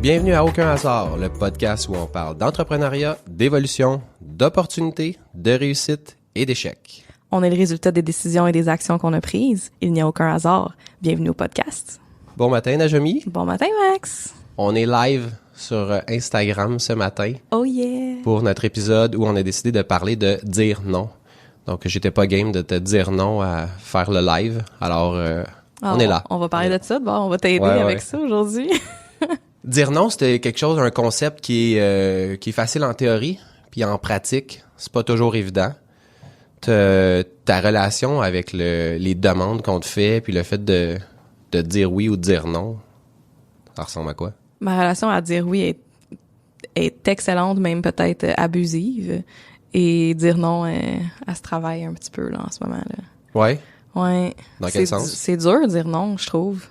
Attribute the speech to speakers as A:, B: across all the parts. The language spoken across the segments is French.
A: Bienvenue à Aucun hasard, le podcast où on parle d'entrepreneuriat, d'évolution, d'opportunités, de réussite et d'échecs.
B: On est le résultat des décisions et des actions qu'on a prises. Il n'y a aucun hasard. Bienvenue au podcast.
A: Bon matin, Najami.
B: Bon matin, Max.
A: On est live sur Instagram ce matin.
B: Oh yeah!
A: Pour notre épisode où on a décidé de parler de dire non. Donc, j'étais pas game de te dire non à faire le live. Alors, on est là.
B: On va parler de ça. Bon, on va t'aider avec ça aujourd'hui.
A: Dire non, c'était quelque chose, un concept qui est facile en théorie, puis en pratique, c'est pas toujours évident. Ta relation avec les demandes qu'on te fait, puis le fait de dire oui ou de dire non, ça ressemble à quoi?
B: Ma relation à dire oui est excellente, même peut-être abusive. Et dire non, elle se travaille un petit peu là, en ce moment. Là.
A: Ouais?
B: Ouais.
A: Dans quel sens?
B: C'est dur de dire non, je trouve.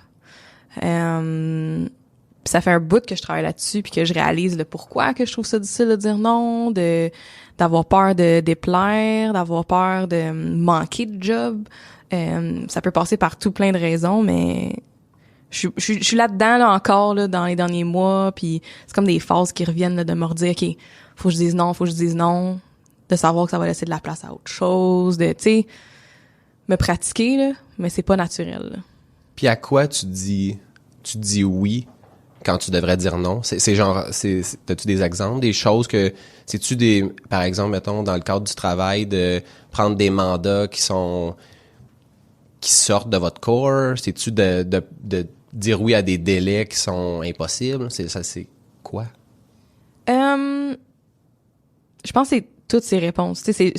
B: Puis ça fait un bout que je travaille là-dessus, puis que je réalise le pourquoi que je trouve ça difficile de dire non, d'avoir peur de déplaire, d'avoir peur de manquer de job. Ça peut passer par tout plein de raisons, mais je suis là-dedans là encore là dans les derniers mois, puis c'est comme des phases qui reviennent là, de me redire OK, faut que je dise non, de savoir que ça va laisser de la place à autre chose, de tu sais me pratiquer là, mais c'est pas naturel. Là.
A: Puis à quoi tu dis oui quand tu devrais dire non? T'as-tu des exemples, des choses que, par exemple, mettons, dans le cadre du travail, de prendre des mandats qui sortent de votre corps? C'est-tu de dire oui à des délais qui sont impossibles? C'est quoi?
B: Je pense que c'est toutes ces réponses. Tu sais,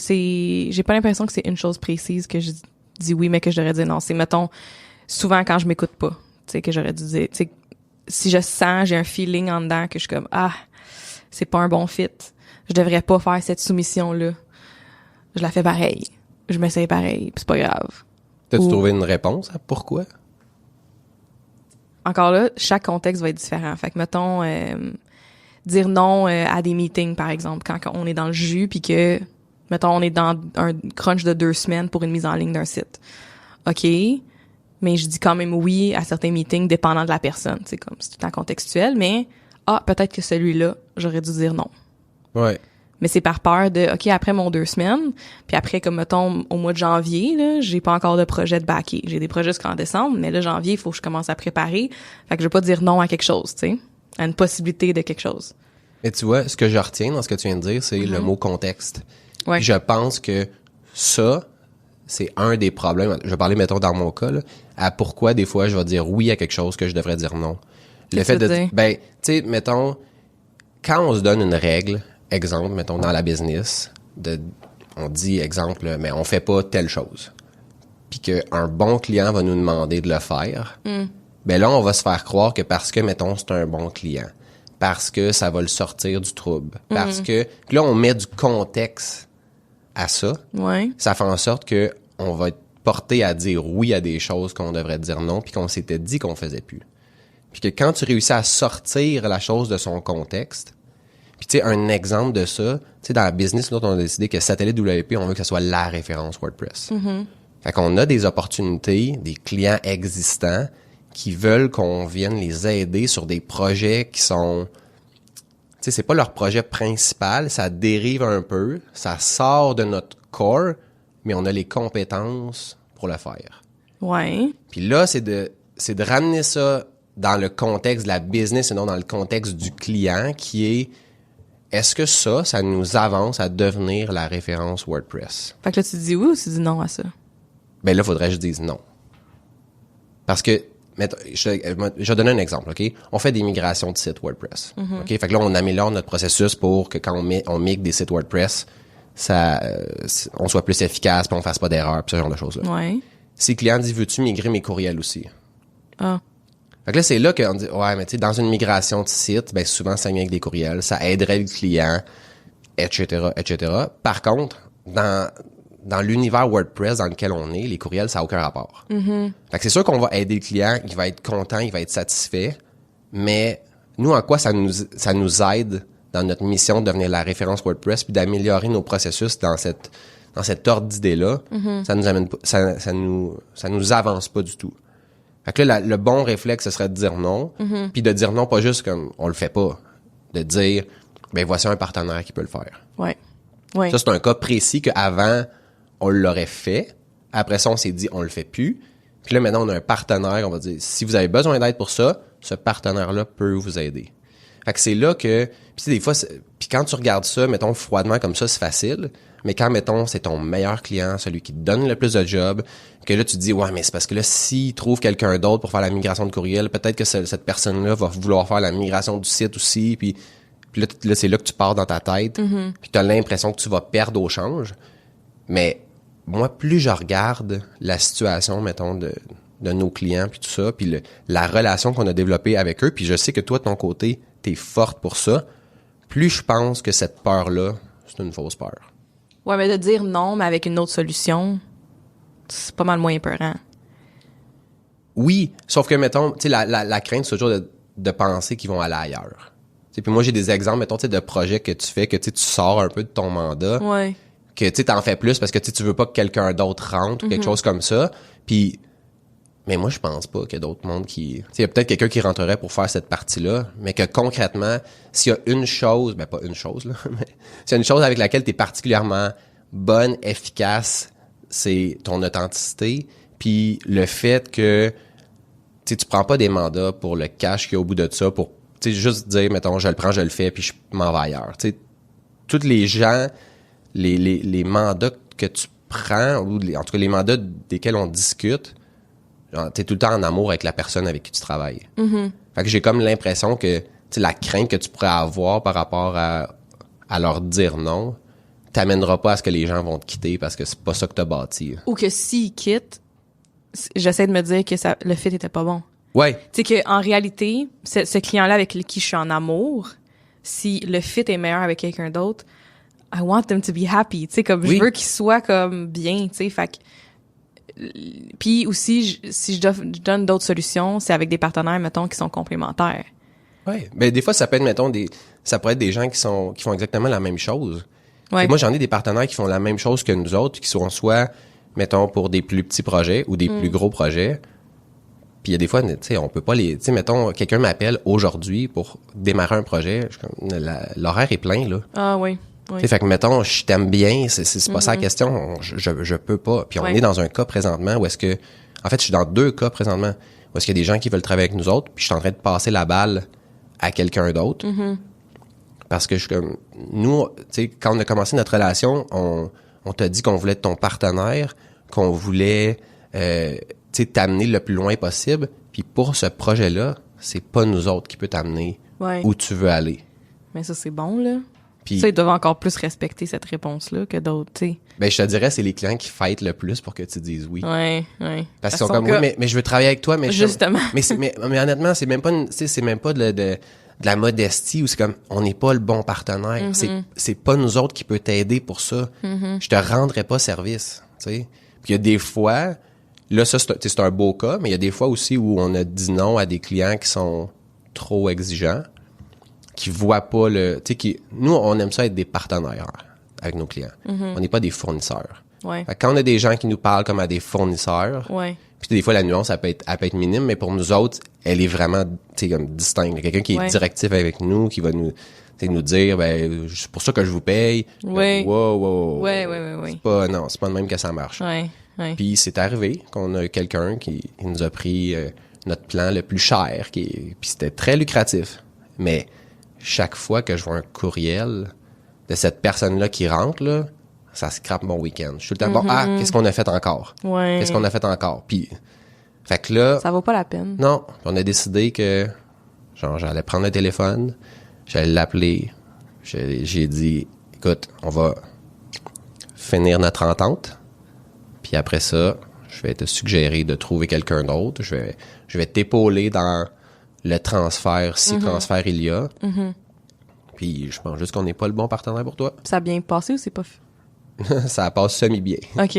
B: j'ai pas l'impression que c'est une chose précise que je dis oui, mais que je devrais dire non. C'est, mettons, souvent quand je m'écoute pas, tu sais, que j'aurais dû dire, tu sais, si je sens, j'ai un feeling en dedans que je suis comme, c'est pas un bon fit. Je devrais pas faire cette soumission-là. Je la fais pareil. Je m'essaye pareil, pis c'est pas grave.
A: T'as-tu trouvé une réponse à pourquoi?
B: Encore là, chaque contexte va être différent. Fait que, mettons, dire non à des meetings, par exemple, quand on est dans le jus, puis que, mettons, on est dans un crunch de 2 semaines pour une mise en ligne d'un site. OK, mais je dis quand même oui à certains meetings dépendant de la personne. C'est comme, c'est tout le temps contextuel, mais peut-être que celui-là, j'aurais dû dire non.
A: Ouais.
B: Mais c'est par peur de, OK, après mon 2 semaines, puis après, comme mettons, au mois de janvier, là, j'ai pas encore de projet de backer. J'ai des projets jusqu'en décembre, mais là, janvier, il faut que je commence à préparer. Fait que je vais pas dire non à quelque chose, tu sais, à une possibilité de quelque chose.
A: Mais tu vois, ce que je retiens dans ce que tu viens de dire, c'est le mot contexte.
B: Ouais.
A: Puis je pense que ça, c'est un des problèmes. Je vais parler, mettons, dans mon cas, là, à pourquoi des fois je vais dire oui à quelque chose que je devrais dire non. Le fait de dire, tu sais, mettons, quand on se donne une règle, exemple, mettons, dans la business, on dit, exemple, mais on fait pas telle chose. Puis qu'un bon client va nous demander de le faire. Ben là, on va se faire croire que parce que, mettons, c'est un bon client, parce que ça va le sortir du trouble, parce que là, on met du contexte à ça.
B: Ouais.
A: Ça fait en sorte que on va être porté à dire oui à des choses qu'on devrait dire non, puis qu'on s'était dit qu'on faisait plus. Puis que quand tu réussis à sortir la chose de son contexte, puis tu sais, un exemple de ça, tu sais, dans la business, nous autres, on a décidé que Satellite WP, on veut que ça soit la référence WordPress. Fait qu'on a des opportunités, des clients existants qui veulent qu'on vienne les aider sur des projets qui sont... Tu sais, c'est pas leur projet principal, ça dérive un peu, ça sort de notre core, mais on a les compétences pour le faire.
B: Ouais.
A: Puis là, c'est de ramener ça dans le contexte de la business et non dans le contexte du client qui est, est-ce que ça nous avance à devenir la référence WordPress?
B: Fait que là, tu dis oui ou tu dis non à ça?
A: Ben là, faudrait que je dise non. Parce que, je vais donner un exemple, OK? On fait des migrations de sites WordPress. OK? Fait que là, on améliore notre processus pour que quand on migre des sites WordPress, on soit plus efficace, puis on fasse pas d'erreurs, puis ce genre de choses-là.
B: Ouais.
A: Si le client dit, veux-tu migrer mes courriels aussi?
B: Ah.
A: Fait que là, c'est là qu'on dit, ouais, mais tu sais, dans une migration de site, ben souvent, ça vient avec des courriels, ça aiderait le client, etc., etc. Par contre, dans l'univers WordPress dans lequel on est, les courriels, ça n'a aucun rapport. Fait que c'est sûr qu'on va aider le client, il va être content, il va être satisfait, mais nous, en quoi ça nous aide dans notre mission de devenir la référence WordPress puis d'améliorer nos processus dans cet ordre d'idées-là, ça nous avance pas du tout. Fait que là, le bon réflexe, ce serait de dire non. Puis de dire non, pas juste comme on le fait pas. De dire, ben voici un partenaire qui peut le faire.
B: Ouais. Ouais.
A: Ça, c'est un cas précis qu'avant, on l'aurait fait. Après ça, on s'est dit, on le fait plus. Puis là, maintenant, on a un partenaire. On va dire, si vous avez besoin d'aide pour ça, ce partenaire-là peut vous aider. Fait que c'est là que... Puis des fois, puis quand tu regardes ça, mettons, froidement comme ça, c'est facile. Mais quand, mettons, c'est ton meilleur client, celui qui te donne le plus de job, que là, tu te dis, ouais, mais c'est parce que là, s'il trouve quelqu'un d'autre pour faire la migration de courriel, peut-être que cette personne-là va vouloir faire la migration du site aussi. Puis là, c'est là que tu pars dans ta tête. Puis tu as l'impression que tu vas perdre au change. Mais moi, plus je regarde la situation, mettons, de nos clients, puis tout ça, puis la relation qu'on a développée avec eux, puis je sais que toi, de ton côté, t'es forte pour ça, plus je pense que cette peur-là, c'est une fausse peur.
B: Ouais, mais de dire non, mais avec une autre solution, c'est pas mal moins épeurant.
A: Oui, sauf que, mettons, tu sais, la crainte, c'est toujours de penser qu'ils vont aller ailleurs. Puis moi, j'ai des exemples, mettons, de projets que tu fais, que tu sors un peu de ton mandat,
B: Ouais.
A: que tu t'en fais plus parce que tu veux pas que quelqu'un d'autre rentre ou quelque chose comme ça. Puis, mais moi, je pense pas qu'il y a d'autres mondes qui... Il y a peut-être quelqu'un qui rentrerait pour faire cette partie-là, mais que concrètement, s'il y a une chose, ben pas une chose, là, mais s'il y a une chose avec laquelle tu es particulièrement bonne, efficace, c'est ton authenticité, puis le fait que tu prends pas des mandats pour le cash qu'il y a au bout de ça, pour juste dire, mettons, je le prends, je le fais, puis je m'en vais ailleurs. T'sais, tous les gens, les mandats que tu prends, ou en tout cas les mandats desquels on discute, t'es tout le temps en amour avec la personne avec qui tu travailles. Fait que j'ai comme l'impression que la crainte que tu pourrais avoir par rapport à leur dire non t'amènera pas à ce que les gens vont te quitter parce que c'est pas ça que t'as bâti.
B: Ou que s'ils quittent, j'essaie de me dire que le fit était pas bon.
A: Ouais.
B: Tu sais qu'en réalité, ce client-là avec qui je suis en amour, si le fit est meilleur avec quelqu'un d'autre, I want them to be happy. Tu sais, comme
A: Oui.
B: je veux qu'ils soient comme bien, tu sais, fait que... Puis aussi, si je donne d'autres solutions, c'est avec des partenaires, mettons, qui sont complémentaires.
A: Ouais. Ben, des fois, ça peut être, mettons, ça pourrait être des gens qui font exactement la même chose.
B: Ouais.
A: Et moi, j'en ai des partenaires qui font la même chose que nous autres, qui sont soit, mettons, pour des plus petits projets ou des plus gros projets. Puis il y a des fois, tu sais, on peut pas les... Tu sais, mettons, quelqu'un m'appelle aujourd'hui pour démarrer un projet. L'horaire est plein, là.
B: Ah oui.
A: Tu sais, fait que, mettons, je t'aime bien, c'est pas ça la question. Je peux pas. Puis on est dans un cas présentement où est-ce que... En fait, je suis dans 2 cas présentement où est-ce qu'il y a des gens qui veulent travailler avec nous autres, puis je suis en train de passer la balle à quelqu'un d'autre. Parce que je suis comme... Nous, tu sais, quand on a commencé notre relation, on t'a dit qu'on voulait être ton partenaire, qu'on voulait... tu sais, t'amener le plus loin possible. Puis pour ce projet-là, c'est pas nous autres qui peut t'amener où tu veux aller.
B: Mais ça, c'est bon, là.
A: Puis,
B: ça, ils doivent encore plus respecter cette réponse-là que d'autres, tu sais.
A: Ben, je te dirais, c'est les clients qui fightent le plus pour que tu dises oui.
B: Ouais.
A: Parce qu'ils sont comme, oui, mais je veux travailler avec toi, mais
B: justement.
A: Mais honnêtement, c'est même pas c'est même pas de la modestie où c'est comme, on n'est pas le bon partenaire. C'est pas nous autres qui peut t'aider pour ça. Je te rendrai pas service, tu sais. Puis il y a des fois, là, ça, c'est un beau cas, mais il y a des fois aussi où on a dit non à des clients qui sont trop exigeants, qui voient pas tu sais, nous, on aime ça être des partenaires avec nos clients. On n'est pas des fournisseurs.
B: Ouais.
A: Fait que quand on a des gens qui nous parlent comme à des fournisseurs, puis des fois, la nuance, elle peut être minime, mais pour nous autres, elle est vraiment, tu sais, comme distincte. Il y a quelqu'un qui est directif avec nous, qui va nous dire, ben, c'est pour ça que je vous paye.
B: Ouais.
A: Wow.
B: Ouais.
A: C'est pas de même que ça marche.
B: Ouais.
A: Puis c'est arrivé qu'on a quelqu'un qui nous a pris notre plan le plus cher, puis c'était très lucratif. Mais chaque fois que je vois un courriel de cette personne-là qui rentre, là, ça scrape mon week-end. Je suis tout le temps, qu'est-ce qu'on a fait encore?
B: Ouais.
A: Qu'est-ce qu'on a fait encore? Puis, fait que là...
B: Ça vaut pas la peine.
A: Non. On a décidé que, genre, j'allais prendre le téléphone, j'allais l'appeler, j'ai dit, écoute, on va finir notre entente, puis après ça, je vais te suggérer de trouver quelqu'un d'autre, je vais t'épauler dans le transfert, si transfert il y a. Puis je pense juste qu'on n'est pas le bon partenaire pour toi.
B: Ça a bien passé ou c'est pas...
A: Ça passe semi-bien.
B: OK.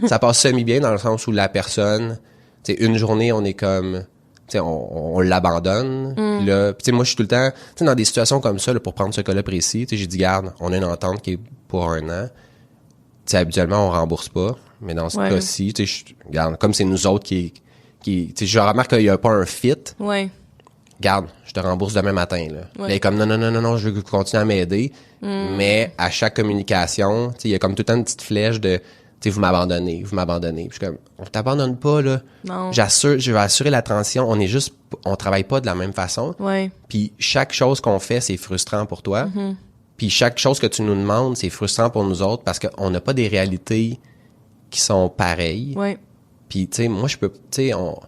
A: Ça passe semi-bien dans le sens où la personne, tu sais, une journée, on est comme... Tu sais, on l'abandonne. Puis là, tu sais, moi, je suis tout le temps... Tu sais, dans des situations comme ça, là, pour prendre ce cas-là précis, tu sais, j'ai dit, garde, on a une entente qui est pour 1 an. Tu sais, habituellement, on rembourse pas. Mais dans ce cas-ci, tu sais, regarde, comme c'est nous autres qui tu sais, je remarque qu'il y a pas un fit.
B: Ouais.
A: Garde, je te rembourse demain matin, là.
B: Ouais.
A: Là, il est comme, non, je veux que tu continues à m'aider. Mais à chaque communication, tu sais, il y a comme tout le temps une petite flèche de, tu sais, vous m'abandonnez. Puis je suis comme, on t'abandonne pas, là.
B: Non.
A: Je vais assurer la transition. On travaille pas de la même façon.
B: Ouais.
A: Puis chaque chose qu'on fait, c'est frustrant pour toi. Puis chaque chose que tu nous demandes, c'est frustrant pour nous autres parce qu'on n'a pas des réalités qui sont pareilles.
B: Ouais.
A: Puis, tu sais, moi, on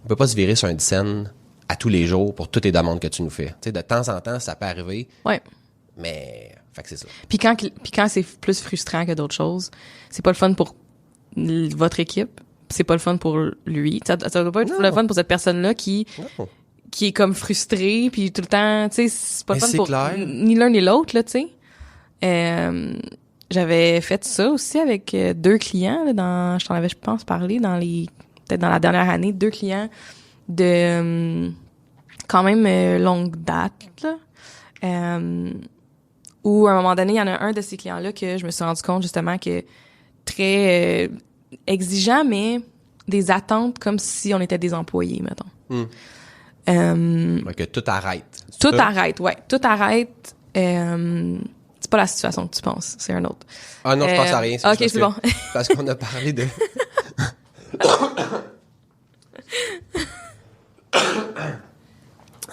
A: peut pas se virer sur un scène à tous les jours pour toutes les demandes que tu nous fais. Tu sais, de temps en temps, ça peut arriver.
B: Ouais.
A: Mais, fait que c'est ça.
B: Puis quand c'est plus frustrant que d'autres choses, c'est pas le fun pour votre équipe, c'est pas le fun pour lui. Ça doit pas être le fun pour cette personne-là qui est comme frustrée, puis tout le temps, tu sais, c'est pas le fun pour ni l'un ni l'autre, là, tu sais. J'avais fait ça aussi avec 2 clients, là, je t'en avais, je pense, parlé peut-être dans la dernière année, 2 clients de quand même longue date, là. Où, à un moment donné, il y en a un de ces clients-là que je me suis rendu compte, justement, que très exigeant, mais des attentes comme si on était des employés, mettons.
A: Que tout arrête.
B: Tout arrête, ouais. Tout arrête. C'est pas la situation que tu penses, c'est un autre.
A: Ah non, je pense à rien.
B: Ok, c'est bon.
A: Parce qu'on a parlé de...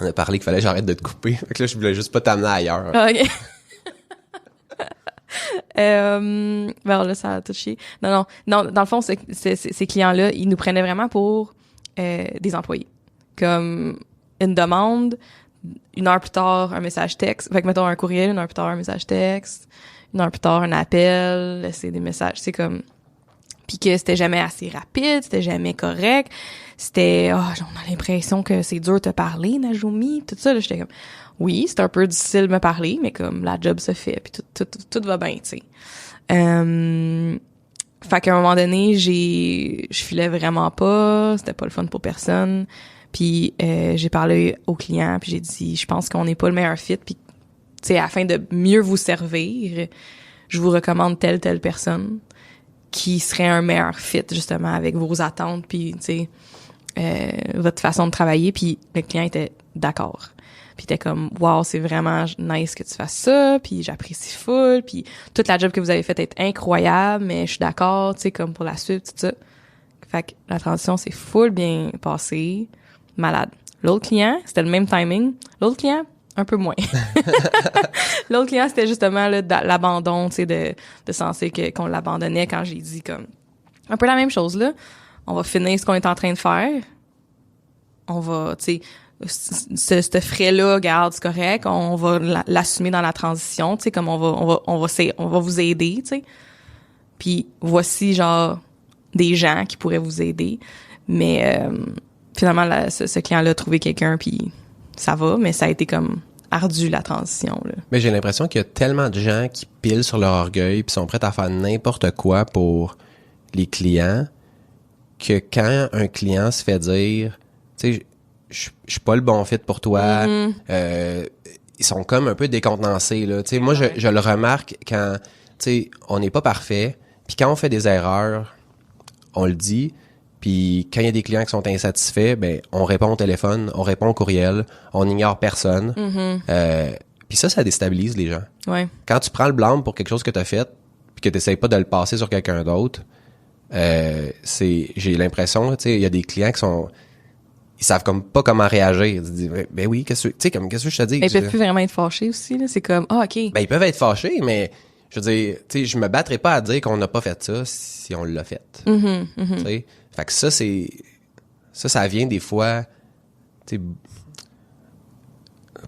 A: On a parlé qu'il fallait que j'arrête de te couper. Fait que là, je voulais juste pas t'amener ailleurs.
B: OK. Ben là, ça a tout chier. Non, dans le fond, ces clients-là, ils nous prenaient vraiment pour des employés. Comme une demande, 1 heure plus tard, un message texte. Fait que, mettons, un courriel, 1 heure plus tard, un message texte. 1 heure plus tard, un appel. C'est des messages, c'est comme... Puis que c'était jamais assez rapide, c'était jamais correct. C'était, on a l'impression que c'est dur de te parler, Najomi. Tout ça, là, j'étais comme... Oui, c'est un peu difficile de me parler, mais comme la job se fait, puis tout va bien, tu sais. Fait qu'à un moment donné, je filais vraiment pas, c'était pas le fun pour personne. Puis j'ai parlé au client, puis j'ai dit, je pense qu'on n'est pas le meilleur fit, puis tu sais, afin de mieux vous servir, je vous recommande telle personne qui serait un meilleur fit justement avec vos attentes, puis tu sais, votre façon de travailler. Puis le client était d'accord. Puis t'es comme, wow, c'est vraiment nice que tu fasses ça, puis j'apprécie full, puis toute la job que vous avez faite est incroyable, mais je suis d'accord, tu sais, comme pour la suite, tout ça. Fait que la transition s'est full bien passée, malade. L'autre client, c'était le même timing. L'autre client, un peu moins. L'autre client, c'était justement là, l'abandon, tu sais, de senser qu'on l'abandonnait quand j'ai dit comme, un peu la même chose, là. On va finir ce qu'on est en train de faire. On va, tu sais, ce frais-là, regarde, c'est correct, on va l'assumer dans la transition, tu sais, comme on va vous aider, tu sais. Puis voici genre des gens qui pourraient vous aider, mais finalement ce client-là a trouvé quelqu'un, puis ça va, mais ça a été comme ardu la transition, là.
A: Mais j'ai l'impression qu'il y a tellement de gens qui pilent sur leur orgueil puis sont prêts à faire n'importe quoi pour les clients que quand un client se fait dire, tu sais, je suis pas le bon fit pour toi. Ils sont comme un peu décontenancés, là. Tu sais, moi, je le remarque quand, tu sais, on n'est pas parfait. Puis quand on fait des erreurs, on le dit. Puis quand il y a des clients qui sont insatisfaits, ben on répond au téléphone, on répond au courriel, on ignore personne. Puis ça déstabilise les gens.
B: Ouais.
A: Quand tu prends le blâme pour quelque chose que tu as fait, puis que tu n'essayes pas de le passer sur quelqu'un d'autre, j'ai l'impression, tu sais, il y a des clients qui sont... Ils savent comme pas comment réagir. Ils disent, ben oui, qu'est-ce que je te dis?
B: Ils peuvent plus vraiment être fâchés aussi, là. C'est comme, OK.
A: Ben, ils peuvent être fâchés, mais je veux dire, tu sais, je me battrais pas à dire qu'on n'a pas fait ça si on l'a fait. Tu sais? Fait que ça, ça vient des fois, tu sais,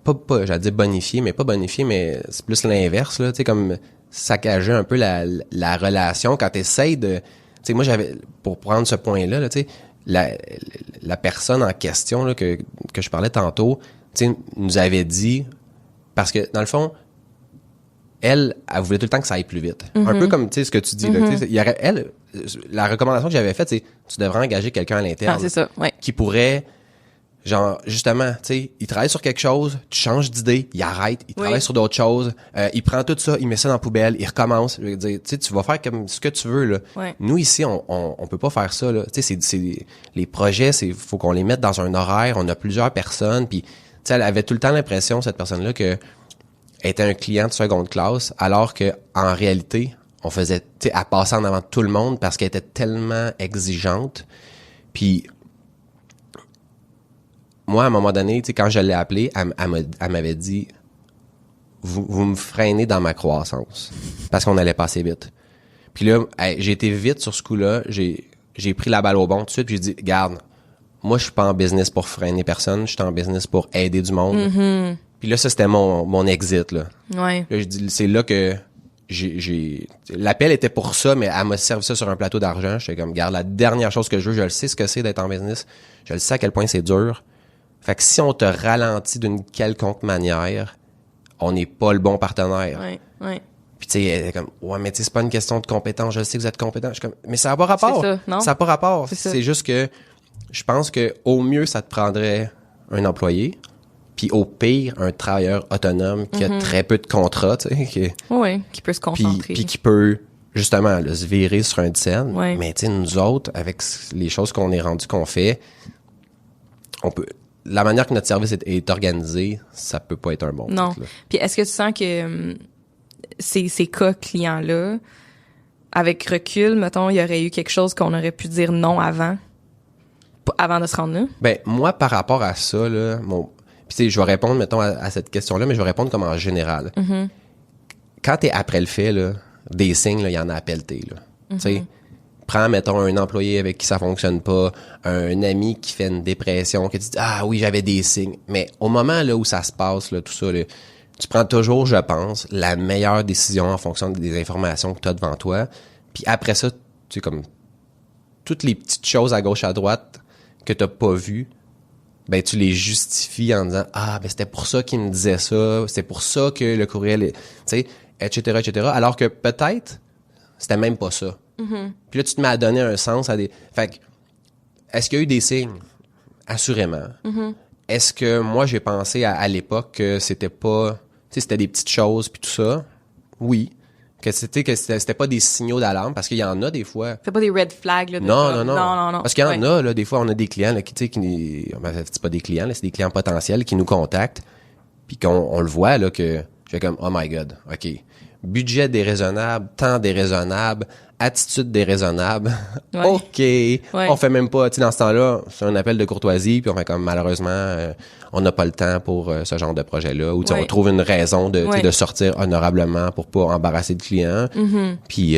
A: pas, j'allais dire bonifier, mais c'est plus l'inverse, là, tu sais, comme saccager un peu la relation quand t'essayes de, tu sais, moi, pour prendre ce point-là, là, tu sais, la personne en question là, que je parlais tantôt, tu sais, nous avait dit, parce que dans le fond, elle voulait tout le temps que ça aille plus vite. Un peu comme, tu sais, ce que tu dis, là, tu sais, la recommandation que j'avais faite, c'est, tu devrais engager quelqu'un à l'interne.
B: Ah, c'est ça, ouais.
A: Qui pourrait Genre, justement, tu sais, il travaille sur quelque chose, tu changes d'idée, il arrête, il travaille sur d'autres choses, il prend tout ça, il met ça dans la poubelle, il recommence. Je veux dire, tu sais, tu vas faire comme ce que tu veux, là.
B: Ouais.
A: Nous, ici, on peut pas faire ça, là. Tu sais, les projets, faut qu'on les mette dans un horaire, on a plusieurs personnes, puis, tu sais, elle avait tout le temps l'impression, cette personne-là, que elle était un client de seconde classe, alors que, en réalité, on faisait, tu sais, elle passait en avant de tout le monde parce qu'elle était tellement exigeante. Puis, moi, à un moment donné, tu sais, quand je l'ai appelée, elle m'avait dit, vous me freinez dans ma croissance. Parce qu'on allait passer vite. Puis là, j'ai été vite sur ce coup-là. J'ai pris la balle au bon tout de suite. Puis j'ai dit, garde, moi, je suis pas en business pour freiner personne. Je suis en business pour aider du monde.
B: Mm-hmm.
A: Puis là, ça, c'était mon exit, là.
B: Ouais.
A: Là, c'est là que l'appel était pour ça, mais elle m'a servi ça sur un plateau d'argent. J'étais comme, garde, la dernière chose que je veux, je le sais ce que c'est d'être en business. Je le sais à quel point c'est dur. Fait que si on te ralentit d'une quelconque manière, on n'est pas le bon partenaire.
B: Ouais.
A: Puis tu sais, elle est comme, ouais, mais tu sais, c'est pas une question de compétence, je sais que vous êtes compétent. Je suis comme, mais ça n'a pas rapport.
B: C'est ça, non?
A: Ça n'a pas rapport.
B: C'est ça.
A: C'est juste que je pense que au mieux, ça te prendrait un employé, puis au pire, un travailleur autonome qui a très peu de contrats, tu sais,
B: qui peut se concentrer.
A: puis qui peut justement là, se virer sur un scène.
B: Ouais.
A: Mais tu sais, nous autres, avec les choses qu'on est rendu qu'on fait, on peut. La manière que notre service est organisé, ça peut pas être un bon
B: Non.
A: fit, là.
B: Puis est-ce que tu sens que ces cas clients-là, avec recul, mettons, il y aurait eu quelque chose qu'on aurait pu dire non avant de se rendre là?
A: Ben, moi, par rapport à ça, là, puis tu sais, je vais répondre, mettons, à cette question-là, mais je vais répondre comme en général.
B: Mm-hmm.
A: Quand t'es après le fait, là, des signes, là, il y en a à pelleter, là. Tu sais, prends, mettons, un employé avec qui ça fonctionne pas, un ami qui fait une dépression, qui te dit « Ah oui, j'avais des signes. » Mais au moment là où ça se passe, là, tout ça, là, tu prends toujours, je pense, la meilleure décision en fonction des informations que tu as devant toi. Puis après ça, tu sais, comme toutes les petites choses à gauche, à droite que t'as pas vues, ben tu les justifies en disant « Ah, ben c'était pour ça qu'il me disait ça, c'est pour ça que le courriel est... » Tu sais, etc., etc. Alors que peut-être, c'était même pas ça. Puis là, tu te mets à donner un sens à des... Fait que, est-ce qu'il y a eu des signes? Assurément. Est-ce que moi, j'ai pensé à l'époque que c'était pas... Tu sais, c'était des petites choses puis tout ça? Oui. Que c'était pas des signaux d'alarme, parce qu'il y en a des fois...
B: C'est pas des red flags, là.
A: Non. Parce qu'il y en a, là, des fois, on a des clients, là, qui, tu sais, c'est pas des clients, là, c'est des clients potentiels qui nous contactent, puis qu'on le voit, là, que je fais comme, oh my God, OK. Budget déraisonnable, temps déraisonnable, attitude déraisonnable.
B: Ouais.
A: OK.
B: Ouais.
A: On fait même pas, tu sais, dans ce temps-là, c'est un appel de courtoisie, puis on fait comme, malheureusement, on n'a pas le temps pour ce genre de projet-là, ou tu sais,
B: Ouais.
A: on trouve une raison de, tu sais,
B: Ouais.
A: de sortir honorablement pour pas embarrasser le client. Puis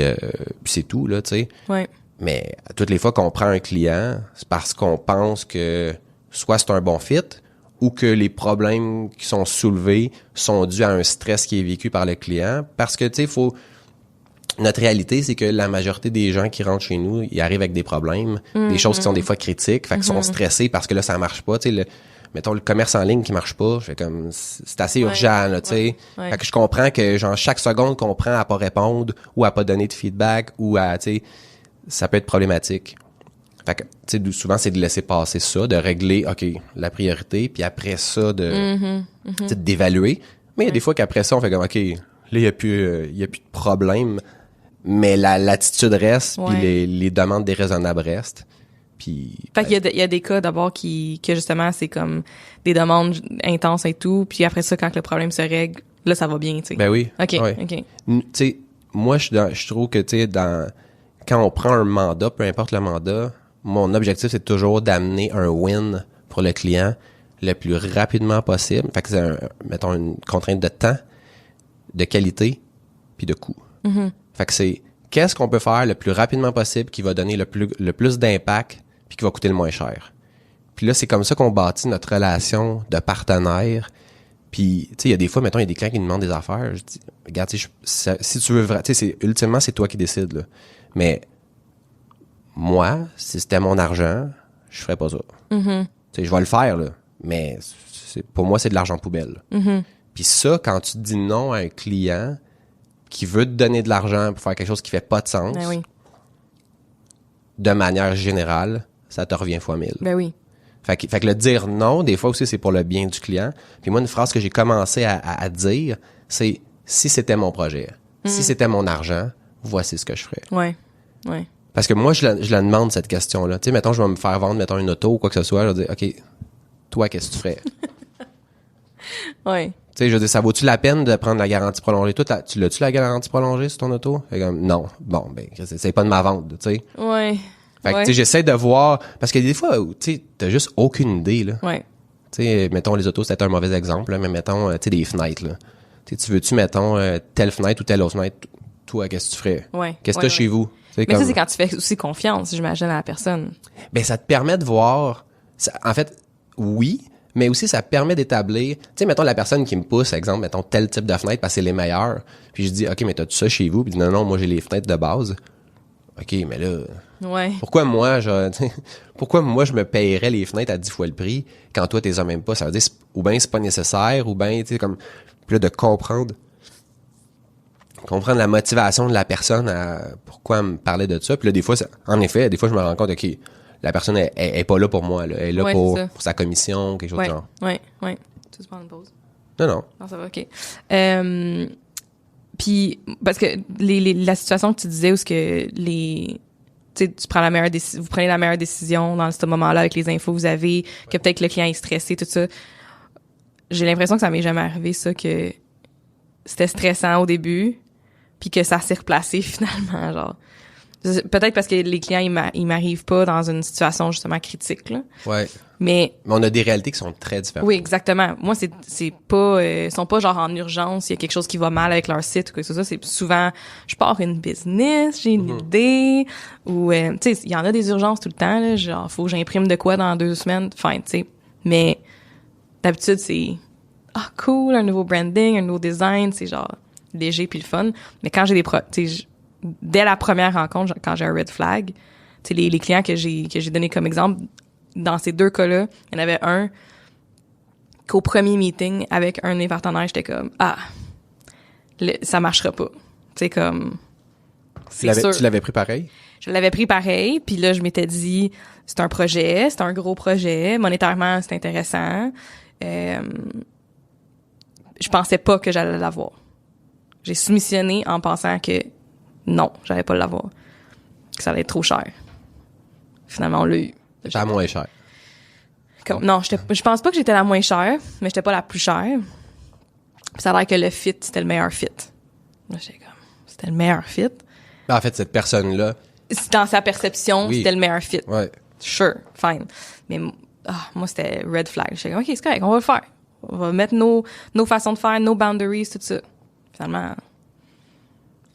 A: c'est tout, là, tu sais.
B: Ouais.
A: Mais toutes les fois qu'on prend un client, c'est parce qu'on pense que soit c'est un bon fit, ou que les problèmes qui sont soulevés sont dus à un stress qui est vécu par le client. Parce que, tu sais, notre réalité, c'est que la majorité des gens qui rentrent chez nous, ils arrivent avec des problèmes, des choses qui sont des fois critiques, fait qu'ils sont stressés parce que là, ça marche pas. Tu sais, mettons, le commerce en ligne qui marche pas, fait comme, c'est assez urgent, là, tu sais.
B: Ouais.
A: Fait que je comprends que, genre, chaque seconde qu'on prend à pas répondre, ou à pas donner de feedback, ou à, tu sais, ça peut être problématique. Fait que, tu sais, souvent, c'est de laisser passer ça, de régler, OK, la priorité, puis après ça, tu sais, d'évaluer. Mais il y a des fois qu'après ça, on fait comme, OK, là, il y a plus de problème, mais l'attitude reste,
B: Ouais.
A: puis les demandes déraisonnables restent. Puis,
B: Fait qu'il y a des cas d'abord que justement, c'est comme des demandes intenses et tout, puis après ça, quand le problème se règle, là, ça va bien, tu sais.
A: ben oui.
B: OK,
A: ouais.
B: OK.
A: Tu sais, moi, je trouve que, tu sais, quand on prend un mandat, peu importe le mandat, mon objectif, c'est toujours d'amener un win pour le client le plus rapidement possible. Fait que c'est, mettons, une contrainte de temps, de qualité, puis de coût. Fait que c'est qu'est-ce qu'on peut faire le plus rapidement possible qui va donner le plus d'impact puis qui va coûter le moins cher. Puis là, c'est comme ça qu'on bâtit notre relation de partenaire. Puis, tu sais, il y a des fois, mettons, il y a des clients qui nous demandent des affaires. Je dis, regarde, si tu veux vraiment, tu sais, ultimement, c'est toi qui décides, là. Mais moi, si c'était mon argent, je ferais pas ça. Tu sais, je vais le faire, là. Mais pour moi, c'est de l'argent poubelle. Puis ça, quand tu dis non à un client qui veut te donner de l'argent pour faire quelque chose qui fait pas de sens,
B: Ben oui.
A: de manière générale, ça te revient fois 1000.
B: Ben oui.
A: Fait que le dire non, des fois aussi, c'est pour le bien du client. Puis moi, une phrase que j'ai commencé à dire, c'est « si c'était mon projet, si c'était mon argent, voici ce que je ferais. »
B: Ouais.
A: Parce que moi, je la demande, cette question-là. Tu sais, mettons, je vais me faire vendre, mettons, une auto ou quoi que ce soit, je vais dire « OK, toi, qu'est-ce que tu ferais? »
B: Ouais.
A: Tu sais, je veux dire, ça vaut-tu la peine de prendre la garantie prolongée? Toi, tu l'as-tu la garantie prolongée sur ton auto? Fait comme, non. Bon, ben, c'est pas de ma vente, tu sais.
B: Ouais.
A: Fait que, tu sais, j'essaie de voir, parce que des fois, tu sais, t'as juste aucune idée, là.
B: Ouais.
A: Tu sais, mettons, les autos, c'était un mauvais exemple, là, mais mettons, tu sais, des fenêtres, là. Tu sais, tu veux-tu, mettons, telle fenêtre ou telle autre fenêtre? Toi, qu'est-ce que tu ferais?
B: Ouais.
A: Qu'est-ce que t'as chez vous?
B: Mais ça, c'est quand tu fais aussi confiance, j'imagine, à la personne.
A: Ben, ça te permet de voir, en fait, oui, mais aussi, ça permet d'établir, tu sais, mettons, la personne qui me pousse, exemple, mettons, tel type de fenêtre parce que c'est les meilleurs. Puis je dis, OK, mais t'as-tu ça chez vous? Puis il dit, non, moi, j'ai les fenêtres de base. OK, mais là,
B: Ouais.
A: pourquoi moi, je me payerais les fenêtres à 10 fois le prix quand toi, t'es as même pas? Ça veut dire, ou bien c'est pas nécessaire, ou bien, tu sais, comme, puis là, de comprendre la motivation de la personne à pourquoi elle me parlait de ça. Puis là, des fois, en effet, des fois, je me rends compte, OK, la personne est pas là pour moi, là. Elle est là pour sa commission, quelque chose de genre.
B: Ouais. Tu veux prendre une pause?
A: Non.
B: Non, ça va, OK. Puis, parce que la situation que tu disais où ce que tu sais, vous prenez la meilleure décision dans ce moment-là avec les infos que vous avez, que peut-être que le client est stressé, tout ça. J'ai l'impression que ça m'est jamais arrivé, ça, que c'était stressant au début, puis que ça s'est replacé finalement, genre. Peut-être parce que les clients, ils m'arrivent pas dans une situation justement critique, là.
A: Ouais.
B: Mais
A: on a des réalités qui sont très différentes.
B: Oui, exactement. Moi, c'est pas, ils sont pas genre en urgence, il y a quelque chose qui va mal avec leur site ou quelque chose. C'est souvent, je pars une business, j'ai une idée, ou, tu sais, il y en a des urgences tout le temps, là, genre, faut que j'imprime de quoi dans 2 semaines, fine, tu sais. Mais, d'habitude, c'est, cool, un nouveau branding, un nouveau design, c'est genre, léger puis le fun. Mais quand j'ai tu sais, dès la première rencontre, quand j'ai un red flag, tu sais, les clients que j'ai donné comme exemple, dans ces 2 cas-là, il y en avait un qu'au premier meeting avec un de mes partenaires, j'étais comme ça marchera pas. Tu sais, comme
A: tu l'avais pris pareil?
B: Je l'avais pris pareil, puis là je m'étais dit c'est un projet, c'est un gros projet, monétairement c'est intéressant. Je pensais pas que j'allais l'avoir. J'ai soumissionné en pensant que non, j'allais pas l'avoir. Que ça allait être trop cher. Finalement, on l'a eu.
A: J'étais la moins chère.
B: Non, je pense pas que j'étais la moins chère, mais j'étais pas la plus chère. Puis ça a l'air que le fit, c'était le meilleur fit. Là, j'étais comme, c'était le meilleur fit.
A: En fait, cette personne-là...
B: Dans sa perception, c'était le meilleur fit.
A: Ouais.
B: Sure, fine. Mais moi, c'était red flag. J'étais comme, OK, c'est correct, on va le faire. On va mettre nos façons de faire, nos boundaries, tout ça. Finalement,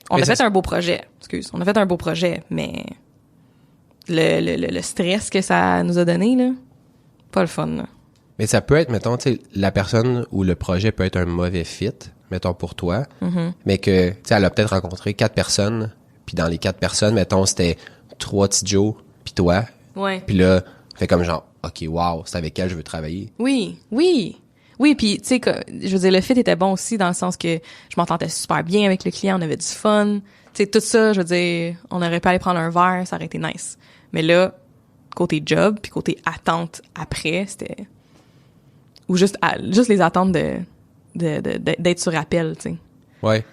B: on a fait un beau projet. On a fait un beau projet, mais... Le stress que ça nous a donné, là, pas le fun, là.
A: Mais ça peut être, mettons, tu sais, la personne ou le projet peut être un mauvais fit, mettons, pour toi, mais que, tu sais, elle a peut-être rencontré 4 personnes, puis dans les 4 personnes, mettons, c'était 3 petits Joe, puis toi.
B: Ouais.
A: Puis là, fait comme genre, OK, wow, c'est avec elle je veux travailler.
B: Oui, puis tu sais, je veux dire, le fit était bon aussi dans le sens que je m'entendais super bien avec le client, on avait du fun. Tu sais, tout ça, je veux dire, on aurait pu aller prendre un verre, ça aurait été nice. Mais là, côté job, puis côté attente après, c'était... Ou juste les attentes d'être sur appel, tu sais.
A: Ouais.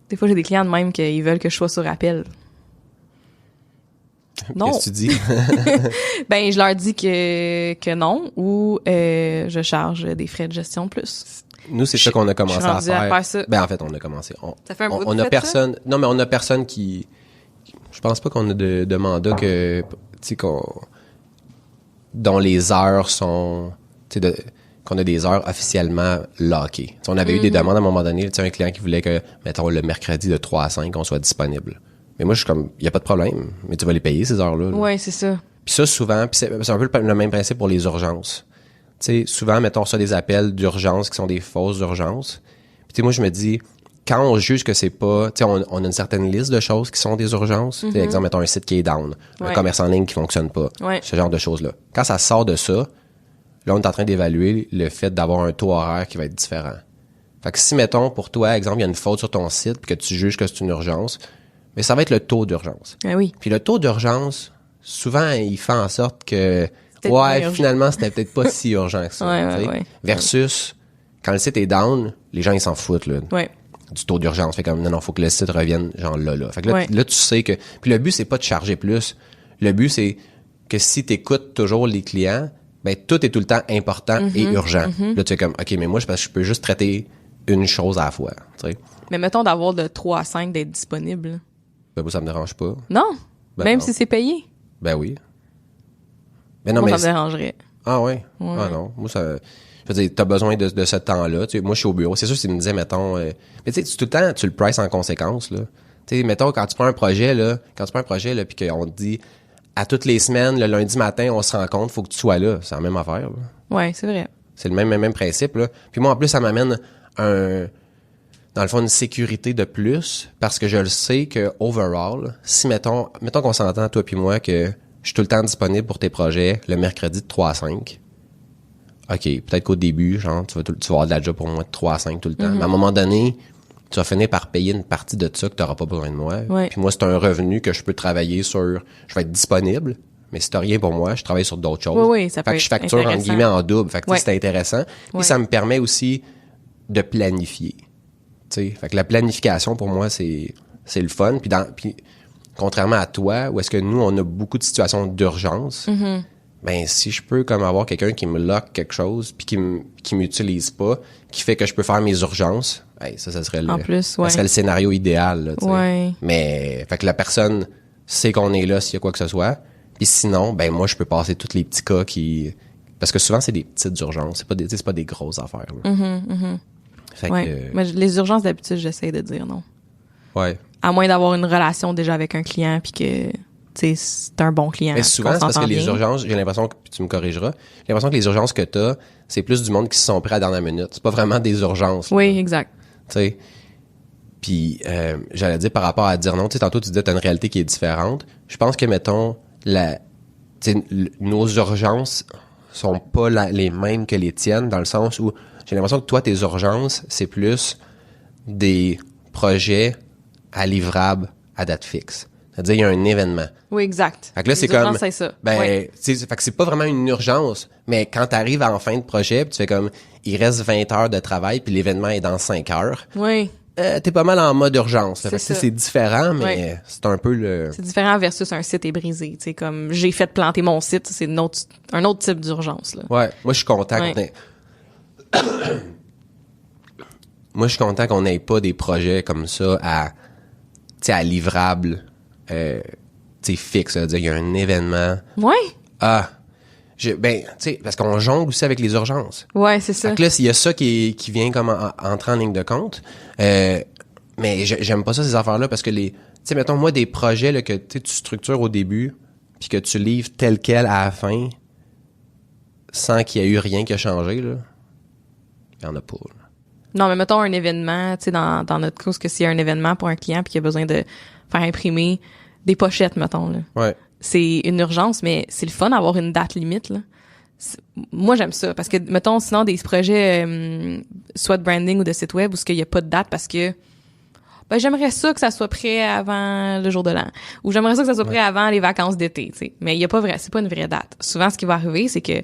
B: Des fois, j'ai des clients de même qu'ils veulent que je sois sur appel. Non.
A: Qu'est-ce que tu dis?
B: Ben, je leur dis que non, ou je charge des frais de gestion de plus.
A: Nous, c'est ça qu'on a commencé à faire.
B: Ça.
A: Ben, en fait, on a commencé.
B: Ça fait un bout de
A: on a
B: fait,
A: personne. Ça? Non, mais on a personne qui. Je pense pas qu'on a de mandat que. Tu sais, dont les heures sont. Tu sais, qu'on a des heures officiellement lockées. T'sais, on avait eu des demandes à un moment donné. Tu sais, un client qui voulait que, mettons, le mercredi de 3 à 5, on soit disponible. Mais moi, je suis comme, il y a pas de problème. Mais tu vas les payer, ces heures-là.
B: Ouais, c'est ça.
A: Puis ça, souvent, puis c'est un peu le même principe pour les urgences. Tu sais, souvent, mettons ça des appels d'urgence qui sont des fausses urgences. Puis tu sais, moi, je me dis, quand on juge que c'est pas... Tu sais, on a une certaine liste de choses qui sont des urgences. Tu sais, exemple, mettons un site qui est down, un commerce en ligne qui fonctionne pas, ce genre de choses-là. Quand ça sort de ça, là, on est en train d'évaluer le fait d'avoir un taux horaire qui va être différent. Fait que si, mettons, pour toi, exemple, il y a une faute sur ton site puis que tu juges que c'est une urgence, mais ça va être le taux d'urgence.
B: Ah oui.
A: Puis le taux d'urgence, souvent, il fait en sorte que
B: peut-être moins
A: Ouais,
B: urgent.
A: finalement, c'était peut-être pas si urgent que ça.
B: Ouais,
A: tu sais.
B: ouais.
A: Versus, quand le site est down, les gens, ils s'en foutent, là.
B: Ouais.
A: Du taux d'urgence. Fait comme, non, faut que le site revienne, genre là. Fait que là,
B: Ouais.
A: là, tu sais que... Puis le but, c'est pas de charger plus. Le but, c'est que si t'écoutes toujours les clients, ben, tout est tout le temps important et urgent. Là, tu es comme, OK, mais moi, parce que je peux juste traiter une chose à la fois, tu sais.
B: Mais mettons d'avoir de 3 à 5 d'être disponible.
A: Ben, moi, ça me dérange pas.
B: Non?
A: Ben
B: Même
A: non.
B: si c'est payé?
A: Ben oui. Ben non,
B: Moi,
A: mais...
B: ça me dérangerait.
A: Ah ouais? Ah non. Moi, ça... Je veux dire, t'as besoin de ce temps-là. Tu sais, moi, je suis au bureau. C'est sûr, s'il me disait, mettons... mais tu sais, tout le temps, tu le prices en conséquence, là. Tu sais, mettons, quand tu prends un projet, là, puis qu'on te dit, à toutes les semaines, le lundi matin, on se rencontre, faut que tu sois là. C'est la même affaire, là.
B: Ouais, c'est vrai.
A: C'est le même principe, là. Puis moi, en plus, ça m'amène dans le fond, une sécurité de plus, parce que je le sais que, overall, si, mettons qu'on s'entend, toi puis moi, que je suis tout le temps disponible pour tes projets le mercredi de 3 à 5. OK, peut-être qu'au début, genre, tu vas avoir de la job pour moi de 3 à 5 tout le temps. Mais à un moment donné, tu vas finir par payer une partie de ça que tu n'auras pas besoin de moi.
B: Ouais.
A: Puis moi, c'est un revenu que je peux travailler sur... Je vais être disponible, mais si t'as rien pour moi, je travaille sur d'autres choses.
B: Oui, ça peut
A: fait que
B: être
A: je facture, entre
B: intéressant.
A: guillemets, en double. Fait que tu sais,
B: Ouais.
A: c'est intéressant. Puis
B: Ouais.
A: ça me permet aussi de planifier. Tu sais, fait que la planification, pour moi, c'est le fun. Puis contrairement à toi, où est-ce que nous, on a beaucoup de situations d'urgence, ben si je peux comme avoir quelqu'un qui me lock quelque chose puis qui m'utilise pas, qui fait que je peux faire mes urgences, hey, ça serait
B: En plus, ouais.
A: ça serait le scénario idéal, là, tu sais.
B: Ouais.
A: Mais fait que la personne sait qu'on est là s'il y a quoi que ce soit. Puis sinon, ben moi je peux passer tous les petits cas qui parce que souvent c'est des petites urgences, c'est pas des grosses affaires. Là. Fait
B: Ouais.
A: que
B: Mais les urgences, d'habitude, j'essaie de dire non.
A: ouais.
B: À moins d'avoir une relation déjà avec un client puis que, tu sais, c'est un bon client.
A: Mais souvent,
B: qu'on
A: c'est parce que
B: s'entend
A: les
B: bien.
A: urgences, j'ai l'impression que, puis tu me corrigeras, j'ai l'impression que les urgences que t'as, c'est plus du monde qui se sont prêts à la dernière minute. C'est pas vraiment des urgences.
B: Oui, exact.
A: Tu sais. Puis, j'allais dire par rapport à dire non, tu sais, tantôt tu disais t'as une réalité qui est différente. Je pense que, mettons, tu sais, nos urgences sont pas les mêmes que les tiennes, dans le sens où j'ai l'impression que toi, tes urgences, c'est plus des projets à livrable à date fixe. C'est-à-dire, il y a un événement.
B: Oui, exact.
A: Fait que là,
B: Les
A: c'est comme,
B: urgences, c'est ça.
A: ben,
B: Ouais.
A: fait que c'est pas vraiment une urgence, mais quand t'arrives en fin de projet, pis tu fais comme, il reste 20 heures de travail, puis l'événement est dans 5 heures,
B: Oui.
A: t'es pas mal en mode urgence. Fait que, tu sais,
B: ça.
A: c'est différent, mais
B: Ouais.
A: c'est un peu le...
B: C'est différent versus un site est brisé. Tu sais, comme j'ai fait planter mon site, c'est un autre type d'urgence, là.
A: Ouais, moi, je suis content
B: Ouais.
A: qu'on ait... Moi, je suis content qu'on n'ait pas des projets comme ça tu sais, à livrable, tu sais, fixe. C'est-à-dire, il y a un événement.
B: Ouais.
A: Ben, tu sais, parce qu'on jongle aussi avec les urgences.
B: Ouais, c'est ça.
A: Fait que là, s'il y a ça qui vient comme entrer en ligne de compte, mais j'aime pas ça, ces affaires-là, parce que tu sais, mettons, moi, des projets là, que tu structures au début, puis que tu livres tel quel à la fin, sans qu'il y ait eu rien qui a changé, là, il y en a pas. Là.
B: Non, mais mettons un événement, tu sais, dans notre cas, que s'il y a un événement pour un client puis qu'il a besoin de faire imprimer des pochettes, mettons, là.
A: Ouais.
B: C'est une urgence, mais c'est le fun d'avoir une date limite, là. Moi, j'aime ça, parce que, mettons, sinon, des projets, soit de branding ou de site web, où il n'y a pas de date parce que, ben, j'aimerais ça que ça soit prêt avant le jour de l'an. Ou j'aimerais ça que ça soit prêt avant les vacances d'été, tu sais. Mais il y a pas c'est pas une vraie date. Souvent, ce qui va arriver, c'est que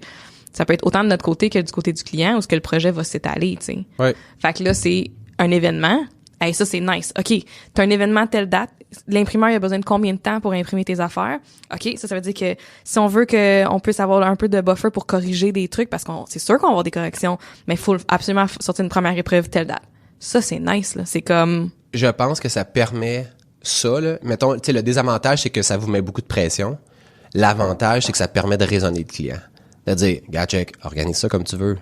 B: ça peut être autant de notre côté que du côté du client, où ce que le projet va s'étaler, tu sais.
A: Ouais.
B: Fait que là, c'est un événement. Hey, ça, c'est nice. OK, t'as un événement telle date. L'imprimeur, il a besoin de combien de temps pour imprimer tes affaires? OK, ça veut dire que si on veut qu'on puisse avoir un peu de buffer pour corriger des trucs, parce qu'on c'est sûr qu'on va avoir des corrections, mais il faut absolument sortir une première épreuve telle date. Ça, c'est nice, là. C'est comme...
A: Je pense que ça permet ça, là. Mettons, tu sais, le désavantage, c'est que ça vous met beaucoup de pression. L'avantage, c'est que ça permet de raisonner le client. De dire, gars, check, organise ça comme tu veux.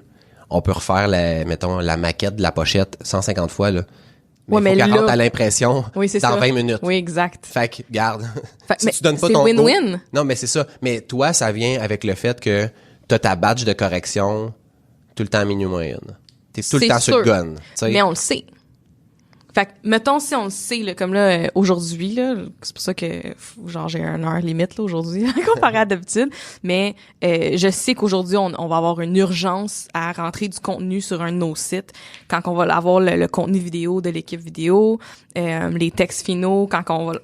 A: On peut refaire mettons, la maquette de la pochette 150 fois, là. Mais
B: Ouais,
A: faut
B: mais
A: qu'elle
B: là-
A: rentre à l'impression
B: Oui, c'est
A: dans
B: ça.
A: 20 minutes.
B: Oui, exact.
A: Fait que, garde.
B: Fait-
A: si
B: mais
A: tu donnes pas
B: c'est
A: ton
B: win-win.
A: Non, mais c'est ça. Mais toi, ça vient avec le fait que t'as ta badge de correction tout le temps à minuit moyenne. T'es tout le
B: C'est
A: temps sur le
B: sûr.
A: gun. Tu sais.
B: Mais on le sait. Fait que, mettons, si on le sait, là, comme là, aujourd'hui, là, c'est pour ça que, genre, j'ai une heure limite, là, aujourd'hui, comparé à d'habitude, mais je sais qu'aujourd'hui, on va avoir une urgence à rentrer du contenu sur un de nos sites, quand on va avoir le contenu vidéo de l'équipe vidéo, les textes finaux,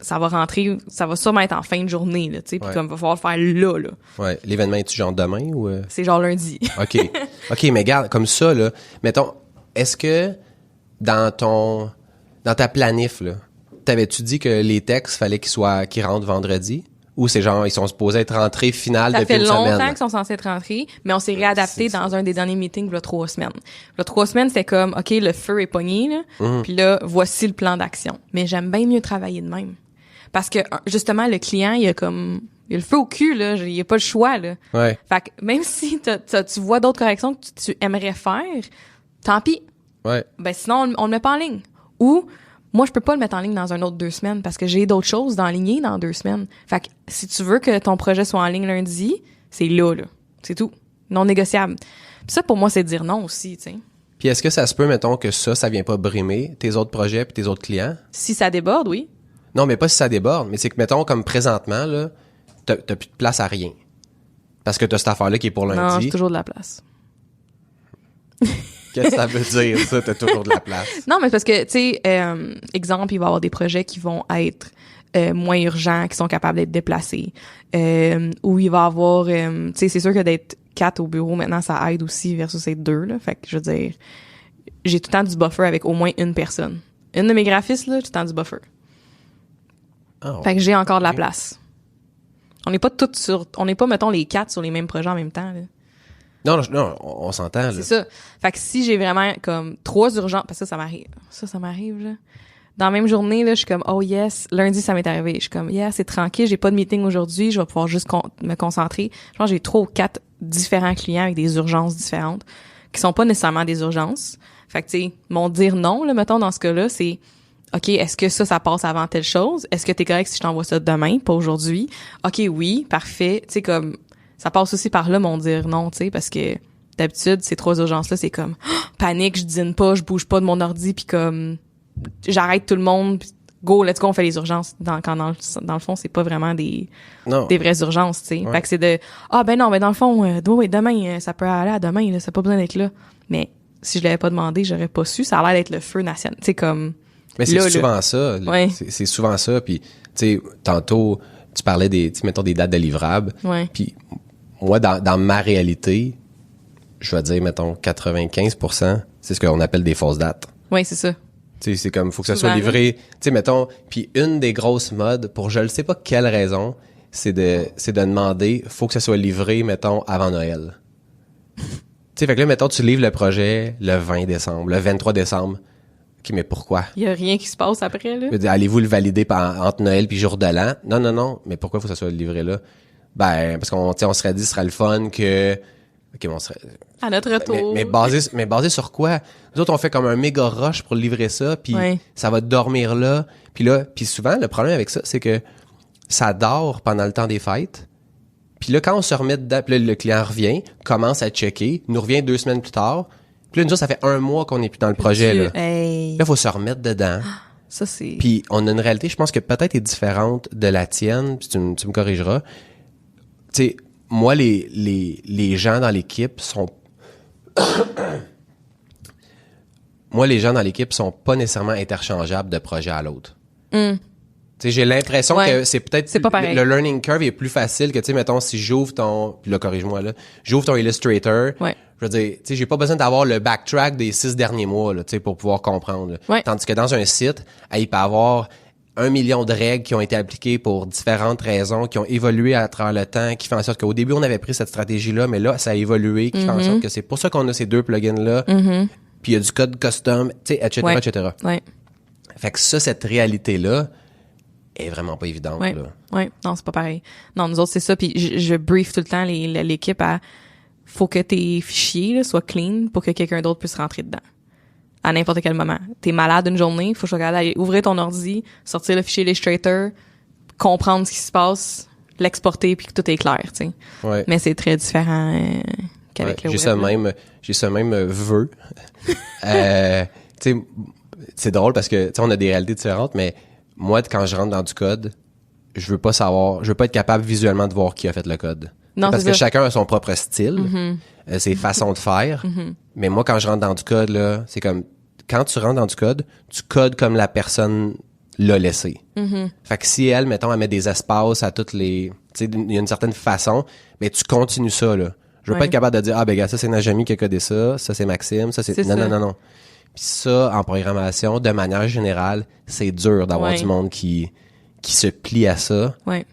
B: ça va rentrer, ça va sûrement être en fin de journée, là, tu sais, puis comme, va falloir le faire là.
A: Ouais. L'événement est-tu genre demain ou...
B: C'est genre lundi.
A: OK. OK, mais regarde, comme ça, là, mettons, est-ce que dans ta planif, là, t'avais-tu dit que les textes, fallait qu'ils rentrent vendredi? Ou c'est genre, ils sont supposés être rentrés finales depuis une semaine?
B: Ça fait longtemps qu'ils sont censés être rentrés, mais on s'est réadapté dans un des derniers meetings, il y a 3 semaines. Il y a 3 semaines, c'était comme, OK, le feu est pogné, là, puis là, voici le plan d'action. Mais j'aime bien mieux travailler de même. Parce que, justement, le client, il a le feu au cul, là, il y a pas le choix, là.
A: Ouais.
B: Fait que même si tu vois d'autres corrections que tu aimerais faire, tant pis.
A: Ouais.
B: Ben sinon, on le met pas en ligne. Ou, moi, je peux pas le mettre en ligne dans un autre 2 semaines parce que j'ai d'autres choses d'enligner dans 2 semaines. Fait que si tu veux que ton projet soit en ligne lundi, c'est là. C'est tout. Non négociable. Puis ça, pour moi, c'est dire non aussi, tu sais.
A: Puis est-ce que ça se peut, mettons, que ça vient pas brimer tes autres projets puis tes autres clients?
B: Si ça déborde, oui.
A: Non, mais pas si ça déborde. Mais c'est que, mettons, comme présentement, là, t'as plus de place à rien. Parce que t'as cette affaire-là qui est pour lundi.
B: Non, j'ai toujours de la place.
A: Qu'est-ce que ça veut dire, ça? T'as toujours de la place.
B: Non, mais parce que, tu sais, exemple, il va y avoir des projets qui vont être moins urgents, qui sont capables d'être déplacés. Ou il va y avoir, tu sais, c'est sûr que d'être 4 au bureau, maintenant, ça aide aussi versus être 2, là. Fait que, je veux dire, j'ai tout le temps du buffer avec au moins une personne. Une de mes graphistes, là, j'ai tout le temps du buffer.
A: Oh,
B: fait que j'ai encore de la place. On n'est pas mettons, les 4 sur les mêmes projets en même temps, là.
A: Non, on s'entend, là.
B: C'est ça. Fait que si j'ai vraiment comme 3 urgences, parce que ça m'arrive, là. Dans la même journée, là, je suis comme, oh yes, lundi, ça m'est arrivé. Je suis comme, yeah, c'est tranquille, j'ai pas de meeting aujourd'hui, je vais pouvoir juste me concentrer. Je pense que j'ai 3 ou 4 différents clients avec des urgences différentes, qui sont pas nécessairement des urgences. Fait que, tu sais, mon dire non, là, mettons, dans ce cas-là, c'est, OK, est-ce que ça passe avant telle chose? Est-ce que t'es correct si je t'envoie ça demain, pas aujourd'hui? OK, oui, parfait. Tu sais, comme, ça passe aussi par là, mon dire non, tu sais, parce que d'habitude, ces 3 urgences-là, c'est comme, panique, je dîne pas, je bouge pas de mon ordi, puis comme, j'arrête tout le monde, pis go, let's go, on fait les urgences. Dans le fond, c'est pas vraiment des vraies urgences, tu sais.
A: Ouais.
B: Fait que c'est de, dans le fond, demain, ça peut aller à demain, là, ça n'a pas besoin d'être là. Mais si je l'avais pas demandé, j'aurais pas su, ça a l'air d'être le feu national, tu sais, comme...
A: Mais c'est souvent ça.
B: Ouais.
A: C'est souvent ça. Puis, tu sais, tantôt, tu parlais mettons, des dates de livrables.
B: Ouais.
A: Puis, moi, dans ma réalité, je vais dire, mettons, 95%, c'est ce qu'on appelle des fausses dates.
B: Oui, c'est ça.
A: Tu sais, c'est comme, faut que ça
B: Souvent,
A: soit livré. Tu sais, mettons, puis une des grosses modes, pour je ne sais pas quelle raison, c'est de demander, faut que ça soit livré, mettons, avant Noël. Tu sais, fait que là, mettons, tu livres le projet le 20 décembre, le 23 décembre. OK, mais pourquoi?
B: Il y a rien qui se passe après, là.
A: Je veux dire, allez-vous le valider entre Noël puis jour de l'an? Non. Mais pourquoi faut que ça soit livré là? Ben, parce qu'on serait dit, ce serait le fun que... OK, on serait...
B: À notre retour.
A: Mais basé sur quoi? Nous autres, on fait comme un méga rush pour livrer ça, puis ça va dormir là. Puis souvent, le problème avec ça, c'est que ça dort pendant le temps des fêtes. Puis là, quand on se remet dedans, puis là, le client revient, commence à checker, nous revient 2 semaines plus tard. Puis là, nous autres, ça fait 1 mois qu'on est plus dans le projet, là.
B: Hey.
A: Là, faut se remettre dedans.
B: Ça, c'est...
A: Puis on a une réalité, je pense que peut-être est différente de la tienne, puis tu me corrigeras. Tu sais, moi, les gens dans l'équipe sont... Moi, les gens dans l'équipe sont pas nécessairement interchangeables de projet à l'autre. Tu sais, j'ai l'impression que c'est peut-être...
B: C'est pas pareil.
A: Le learning curve est plus facile que, tu sais, mettons, si j'ouvre ton... Puis là, corrige-moi, là. J'ouvre ton Illustrator.
B: Ouais.
A: Je veux dire, tu sais, j'ai pas besoin d'avoir le backtrack des 6 derniers mois, là, tu sais, pour pouvoir comprendre.
B: Ouais.
A: Tandis que dans un site, il peut y avoir 1 million de règles qui ont été appliquées pour différentes raisons, qui ont évolué à travers le temps, qui fait en sorte qu'au début, on avait pris cette stratégie-là, mais là, ça a évolué, qui fait en sorte que c'est pour ça qu'on a ces 2 plugins-là. Puis il y a du code custom, tu sais, etc., etc.
B: Ouais.
A: Fait que ça, cette réalité-là est vraiment pas évidente,
B: Ouais.
A: là.
B: Ouais. Non, c'est pas pareil. Non, nous autres, c'est ça. Puis je brief tout le temps l'équipe à... Faut que tes fichiers là, soient clean pour que quelqu'un d'autre puisse rentrer dedans. À n'importe quel moment. T'es malade une journée, faut que je regarde aller ouvrir ton ordi, sortir le fichier Illustrator, comprendre ce qui se passe, l'exporter puis que tout est clair, tu sais.
A: Ouais.
B: Mais c'est très différent qu'avec le
A: j'ai
B: web.
A: ce même vœu. Tu c'est drôle parce que, tu sais, on a des réalités différentes, mais moi, quand je rentre dans du code, je veux pas être capable visuellement de voir qui a fait le code.
B: Non,
A: parce
B: c'est
A: que
B: ça.
A: chacun a son propre style, ses façons de faire. Mais moi, quand je rentre dans du code, là, c'est comme, quand tu rentres dans du code, tu codes comme la personne l'a laissé. Fait que si elle, mettons, elle met des espaces à toutes les, tu sais, il y a une certaine façon, mais tu continues ça, là. Je veux pas être capable de dire, ah, ben, gars, ça, c'est Najami qui a codé ça c'est Maxime, ça, c'est non,
B: ça.
A: non. Puis ça, en programmation, de manière générale, c'est dur d'avoir du monde qui se plie à ça.
B: Ouais.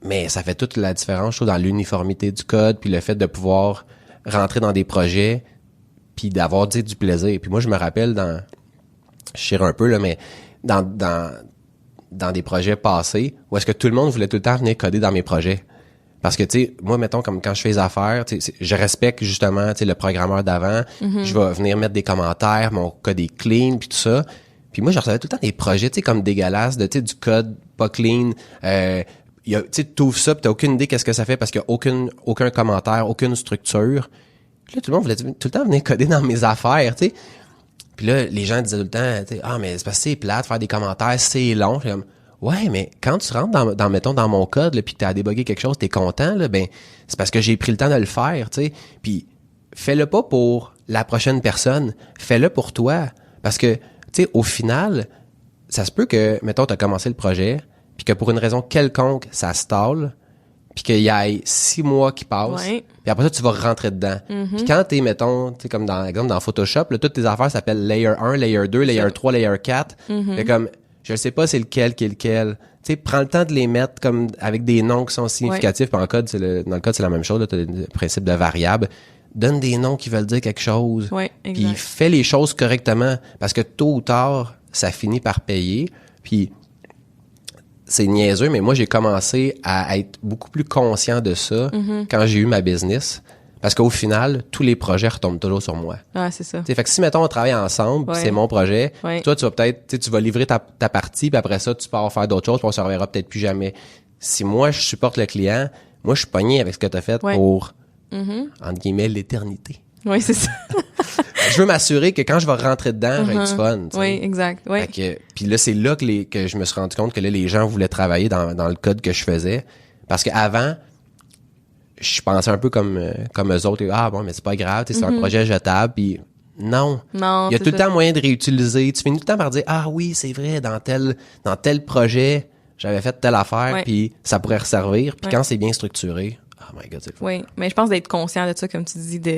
A: Mais ça fait toute la différence, je trouve, dans l'uniformité du code, puis le fait de pouvoir rentrer dans des projets, puis d'avoir du plaisir. Puis moi, je me rappelle je chire un peu, là, mais dans des projets passés, où est-ce que tout le monde voulait tout le temps venir coder dans mes projets. Parce que, tu sais, moi, mettons, comme quand je fais les affaires, tu sais, je respecte justement, tu sais, le programmeur d'avant. Je vais venir mettre des commentaires, mon code est clean, puis tout ça. Puis moi, je recevais tout le temps des projets, tu sais, comme dégueulasses, de, tu sais, du code pas clean. Tu sais, t'ouvres ça, pis t'as aucune idée qu'est-ce que ça fait parce qu'il y a aucun commentaire, aucune structure. Puis là, tout le monde voulait tout le temps venir coder dans mes affaires, tu sais. Puis là, les gens disaient tout le temps, tu sais, ah, mais c'est parce que c'est plate, faire des commentaires, c'est long. J'étais comme, ouais, mais quand tu rentres mettons, dans mon code, là, pis que t'as débugué quelque chose, t'es content, là, ben, c'est parce que j'ai pris le temps de le faire, tu sais. Puis, fais-le pas pour la prochaine personne, fais-le pour toi. Parce que, tu sais, au final, ça se peut que, mettons, t'as commencé le projet, puis que pour une raison quelconque, ça stall, puis qu'il y ait 6 mois qui passent, puis après ça, tu vas rentrer dedans. Puis quand t'es, mettons, tu sais, comme dans, exemple, dans Photoshop, là, toutes tes affaires s'appellent Layer 1, Layer 2, Layer 3, Layer 4. Fait comme, je sais pas c'est lequel qui est lequel. Tu sais, prends le temps de les mettre comme avec des noms qui sont significatifs. Puis dans le code, c'est la même chose, là, t'as le principe de variable. Donne des noms qui veulent dire quelque chose. Puis fais les choses correctement. Parce que tôt ou tard, ça finit par payer. Puis c'est niaiseux, mais moi, j'ai commencé à être beaucoup plus conscient de ça quand j'ai eu ma business. Parce qu'au final, tous les projets retombent toujours sur moi.
B: Ah, c'est ça.
A: T'sais, fait que si, mettons, on travaille ensemble, c'est mon projet, toi, tu vas peut-être, tu vas livrer ta partie, puis après ça, tu pars faire d'autres choses, puis on se reverra peut-être plus jamais. Si moi, je supporte le client, moi, je suis pogné avec ce que tu as fait pour, entre guillemets, l'éternité.
B: Oui, c'est ça.
A: Je veux m'assurer que quand je vais rentrer dedans, j'ai du fun. T'sais.
B: Oui, exact. Oui.
A: Puis là, c'est là que je me suis rendu compte que là, les gens voulaient travailler dans le code que je faisais. Parce qu'avant, je pensais un peu comme eux autres. Ah bon, mais c'est pas grave, c'est un projet jetable. Puis non. Il y a tout le temps moyen de réutiliser. Tu finis tout le temps par dire, ah oui, c'est vrai, dans tel projet, j'avais fait telle affaire, puis ça pourrait resservir. Puis quand c'est bien structuré, oh my God, c'est le fun.
B: Oui, mais je pense d'être conscient de ça, comme tu dis, tu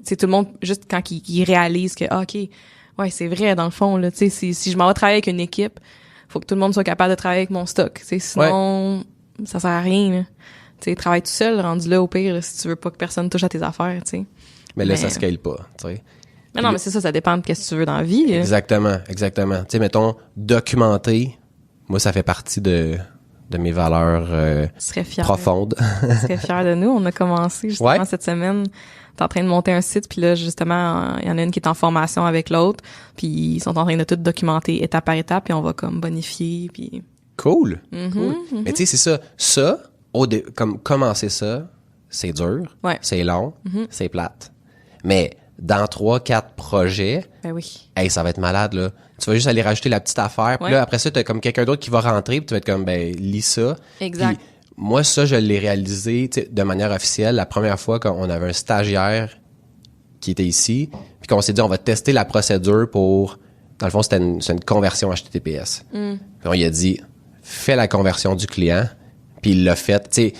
B: sais, tout le monde, juste quand il réalise que, OK, ouais, c'est vrai, dans le fond, là, tu sais, si je m'en vais travailler avec une équipe, faut que tout le monde soit capable de travailler avec mon stock, tu sais, sinon, ça sert à rien, là. Tu sais, travaille tout seul, rendu là, au pire, là, si tu veux pas que personne touche à tes affaires, tu sais.
A: Mais là, ça scale pas, tu sais.
B: Mais non, mais c'est ça dépend de qu'est-ce que tu veux dans la vie, là.
A: Exactement. Tu sais, mettons, documenter, moi, ça fait partie de mes valeurs profondes.
B: Je serais fière de nous. On a commencé justement cette semaine. T'es en train de monter un site, puis là, justement, il y en a une qui est en formation avec l'autre, puis ils sont en train de tout documenter étape par étape, puis on va comme bonifier, puis...
A: Cool. Cool. Mais tu sais, c'est ça. Comme commencer ça, c'est dur, c'est long, c'est plate. Mais dans 3-4 projets,
B: ben oui.
A: Hey, ça va être malade, là. Tu vas juste aller rajouter la petite affaire. Puis là, après ça, t'as comme quelqu'un d'autre qui va rentrer, puis tu vas être comme, ben, lis ça.
B: Exact.
A: Puis moi, ça, je l'ai réalisé de manière officielle la première fois qu'on avait un stagiaire qui était ici, puis qu'on s'est dit, on va tester la procédure pour... Dans le fond, c'est une conversion HTTPS. Puis on lui a dit, fais la conversion du client, puis il l'a fait, tu sais,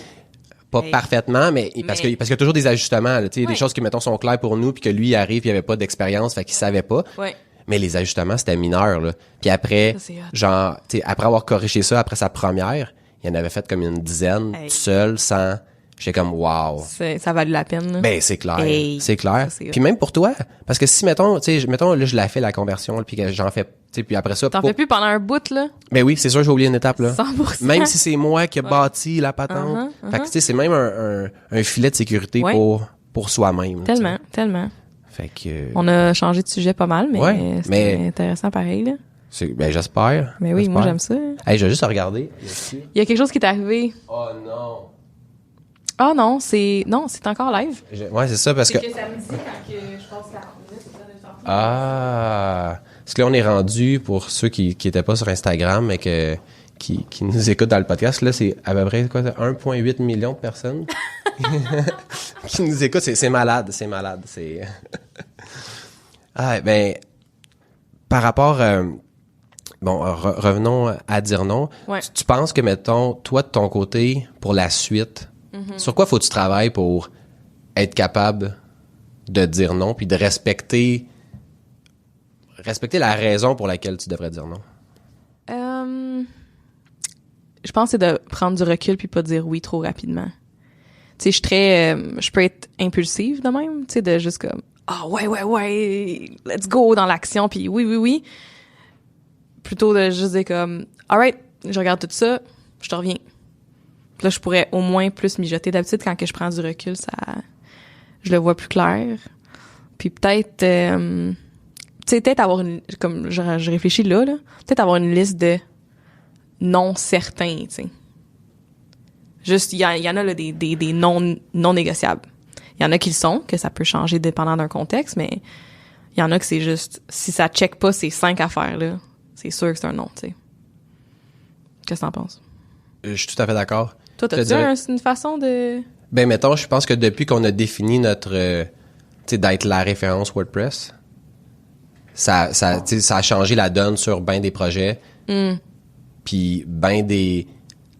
A: pas parfaitement, mais parce qu'il y a toujours des ajustements, tu sais, des choses qui, mettons, sont claires pour nous, puis que lui, il arrive, puis il avait pas d'expérience, fait qu'il savait pas. Mais les ajustements, c'était mineur, là. Puis après, genre, tu sais, après avoir corrigé ça, après sa première, il en avait fait comme une dizaine, tout seul, sans... J'étais comme, wow.
B: Ça valait la peine, là.
A: Ben, c'est clair. C'est clair. Puis même pour toi. Parce que si, mettons, là, je l'ai fait, la conversion, puis que j'en fais, tu sais, puis après ça.
B: T'en fais plus pendant un bout, là?
A: Ben oui, c'est sûr, j'ai oublié une étape, là.
B: 100%.
A: Même si c'est moi qui ai bâti la patente. Fait que, tu sais, c'est même un filet de sécurité pour soi-même.
B: Tellement.
A: Fait que...
B: On a changé de sujet pas mal, mais c'était intéressant pareil, là.
A: Ben, j'espère.
B: Mais oui, moi, j'aime ça.
A: Hey, je vais juste regarder.
B: Il y a quelque chose qui est arrivé.
A: Oh non.
B: Ah non, c'est encore live.
A: Ouais, c'est ça, parce que...
B: C'est que ça me dit quand que je passe 40 minutes, c'est ça, de temps.
A: Ah, Parce que là, on est rendu, pour ceux qui étaient pas sur Instagram, mais qui nous écoutent dans le podcast, là, c'est à peu près, 1,8 million de personnes qui nous écoutent. C'est malade, c'est malade. Ah, ben, par rapport... revenons à dire non.
B: Ouais.
A: Tu penses que, mettons, toi, de ton côté, pour la suite, sur quoi faut que tu travailles pour être capable de dire non, puis de respecter la raison pour laquelle tu devrais dire non?
B: Je pense que c'est de prendre du recul puis pas dire oui trop rapidement. Tu sais, je peux être impulsive de même, tu sais, de juste comme, ouais, let's go dans l'action, puis oui. Plutôt de juste dire comme, alright, je regarde tout ça, je te reviens. Puis là, je pourrais au moins plus mijoter. D'habitude, quand que je prends du recul, je le vois plus clair. Puis peut-être, tu sais, peut-être avoir comme je réfléchis là, peut-être avoir une liste de non certains, tu sais. Juste, il y en a là, des non négociables. Il y en a qui le sont, que ça peut changer dépendant d'un contexte, mais il y en a que c'est juste, si ça check pas ces 5 affaires-là, c'est sûr que c'est un non, tu sais. Qu'est-ce que t'en penses?
A: Je suis tout à fait d'accord.
B: Toi, t'as-tu une façon de...
A: Ben, mettons, je pense que depuis qu'on a défini notre... tu sais, d'être la référence WordPress, ça a changé la donne sur ben des projets. Puis ben des...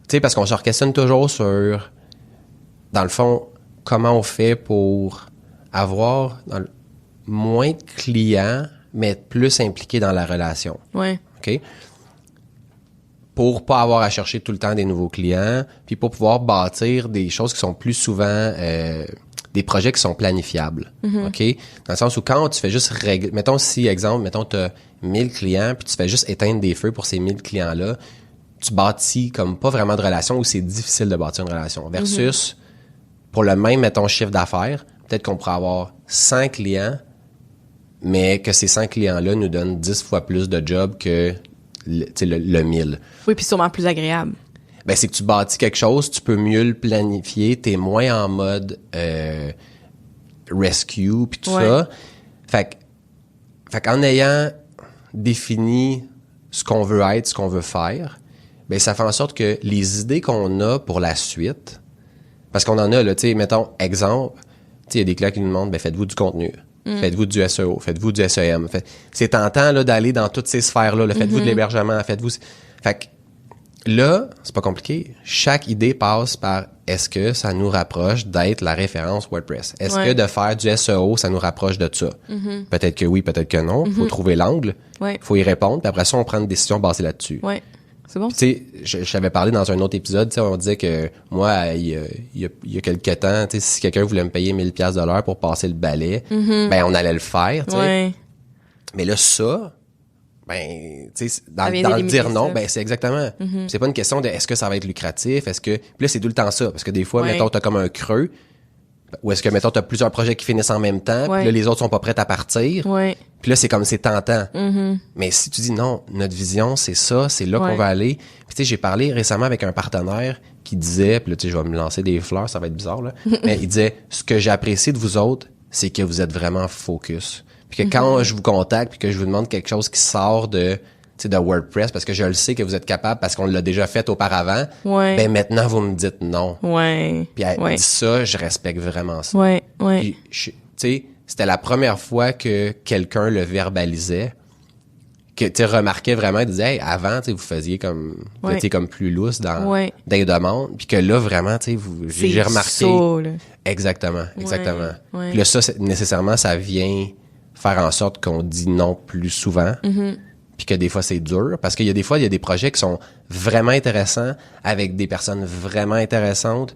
A: Tu sais, parce qu'on se questionne toujours sur, dans le fond, comment on fait pour avoir moins de clients, mais être plus impliqué dans la relation.
B: Ouais.
A: OK? Pour pas avoir à chercher tout le temps des nouveaux clients, puis pour pouvoir bâtir des choses qui sont plus souvent des projets qui sont planifiables. OK? Dans le sens où quand tu fais juste régler... Mettons, tu as 1000 clients, puis tu fais juste éteindre des feux pour ces 1000 clients-là, tu bâtis comme pas vraiment de relation ou c'est difficile de bâtir une relation. Versus, pour le même, mettons, chiffre d'affaires, peut-être qu'on pourrait avoir 100 clients, mais que ces 100 clients-là nous donnent 10 fois plus de jobs que le 1000.
B: Oui, puis sûrement plus agréable.
A: Ben, c'est que tu bâtis quelque chose, tu peux mieux le planifier, t'es moins en mode rescue puis tout ça. Fait qu'en ayant défini ce qu'on veut être, ce qu'on veut faire, ben ça fait en sorte que les idées qu'on a pour la suite, parce qu'on en a, là, tu sais, mettons, exemple, tu sais, il y a des clients qui nous demandent, ben faites-vous du contenu. Faites-vous du SEO, faites-vous du SEM. C'est tentant là, d'aller dans toutes ces sphères-là. Là. Faites-vous de l'hébergement, faites-vous... Fait que là, c'est pas compliqué. Chaque idée passe par est-ce que ça nous rapproche d'être la référence WordPress? Est-ce que de faire du SEO, ça nous rapproche de ça? Peut-être que oui, peut-être que non. Faut trouver l'angle. Faut y répondre. Puis après ça, on prend une décision basée là-dessus.
B: Ouais. C'est bon.
A: Tu sais, j'avais parlé dans un autre épisode, tu sais, on disait que moi, il y a quelques temps, tu sais, si quelqu'un voulait me payer 1000$ de l'heure pour passer le balai, ben on allait le faire, tu sais.
B: Ouais.
A: Mais là, ça, ben, tu sais, dans le
B: d'éliminer
A: dire non,
B: ça.
A: ben c'est exactement. C'est pas une question de est-ce que ça va être lucratif, puis là, c'est tout le temps ça, parce que des fois, mettons, t'as comme un creux, ou est-ce que, mettons, t'as plusieurs projets qui finissent en même temps, puis là, les autres sont pas prêts à partir. Puis là, c'est comme, c'est tentant. Mais si tu dis non, notre vision, c'est ça, c'est là qu'on va aller. Puis tu sais, j'ai parlé récemment avec un partenaire qui disait, puis là, tu sais, je vais me lancer des fleurs, ça va être bizarre, là. Mais il disait, ce que j'apprécie de vous autres, c'est que vous êtes vraiment focus. Puis que quand je vous contacte, puis que je vous demande quelque chose qui sort de WordPress, parce que je le sais que vous êtes capable, parce qu'on l'a déjà fait auparavant, ben maintenant, vous me dites non. Puis elle dit ça, je respecte vraiment ça. Puis, tu sais, c'était la première fois que quelqu'un le verbalisait, que tu remarquais vraiment, il disait, hey, avant, tu sais, vous faisiez comme, vous étiez comme plus lousse dans les demandes, puis que là, vraiment, tu sais, j'ai remarqué.
B: Ça, là.
A: Exactement. Puis là, ça, nécessairement, ça vient faire en sorte qu'on dit non plus souvent. Puis que des fois, c'est dur. Parce qu'il y a des fois, il y a des projets qui sont vraiment intéressants, avec des personnes vraiment intéressantes,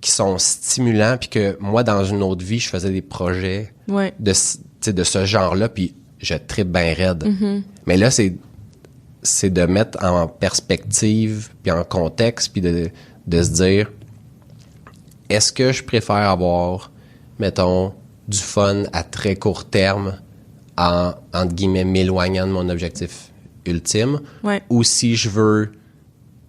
A: qui sont stimulants, puis que moi, dans une autre vie, je faisais des projets de ce genre-là, puis je trippe bien raide. Mais là, c'est de mettre en perspective, puis en contexte, puis de se dire, est-ce que je préfère avoir, mettons, du fun à très court terme, entre guillemets, m'éloignant de mon objectif ultime, ou si je veux,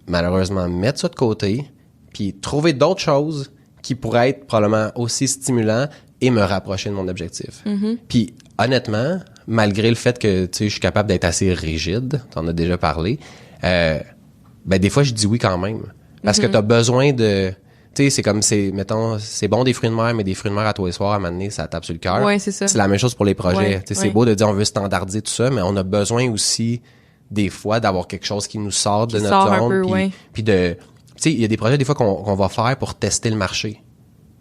A: malheureusement, mettre ça de côté, puis trouver d'autres choses qui pourraient être probablement aussi stimulants et me rapprocher de mon objectif. Puis honnêtement, malgré le fait que, tu sais, je suis capable d'être assez rigide, t'en as déjà parlé, ben des fois, je dis oui quand même. Parce que t'as besoin de... Tu sais, c'est comme, mettons, c'est bon des fruits de mer, mais des fruits de mer à tous les soirs, à un moment donné, ça tape sur le cœur.
B: Ouais, c'est ça.
A: C'est la même chose pour les projets.
B: Ouais,
A: Tu sais, c'est beau de dire on veut standardiser tout ça, mais on a besoin aussi, des fois, d'avoir quelque chose qui nous sort de notre zone. Puis de... Tu sais, il y a des projets, des fois, qu'on va faire pour tester le marché.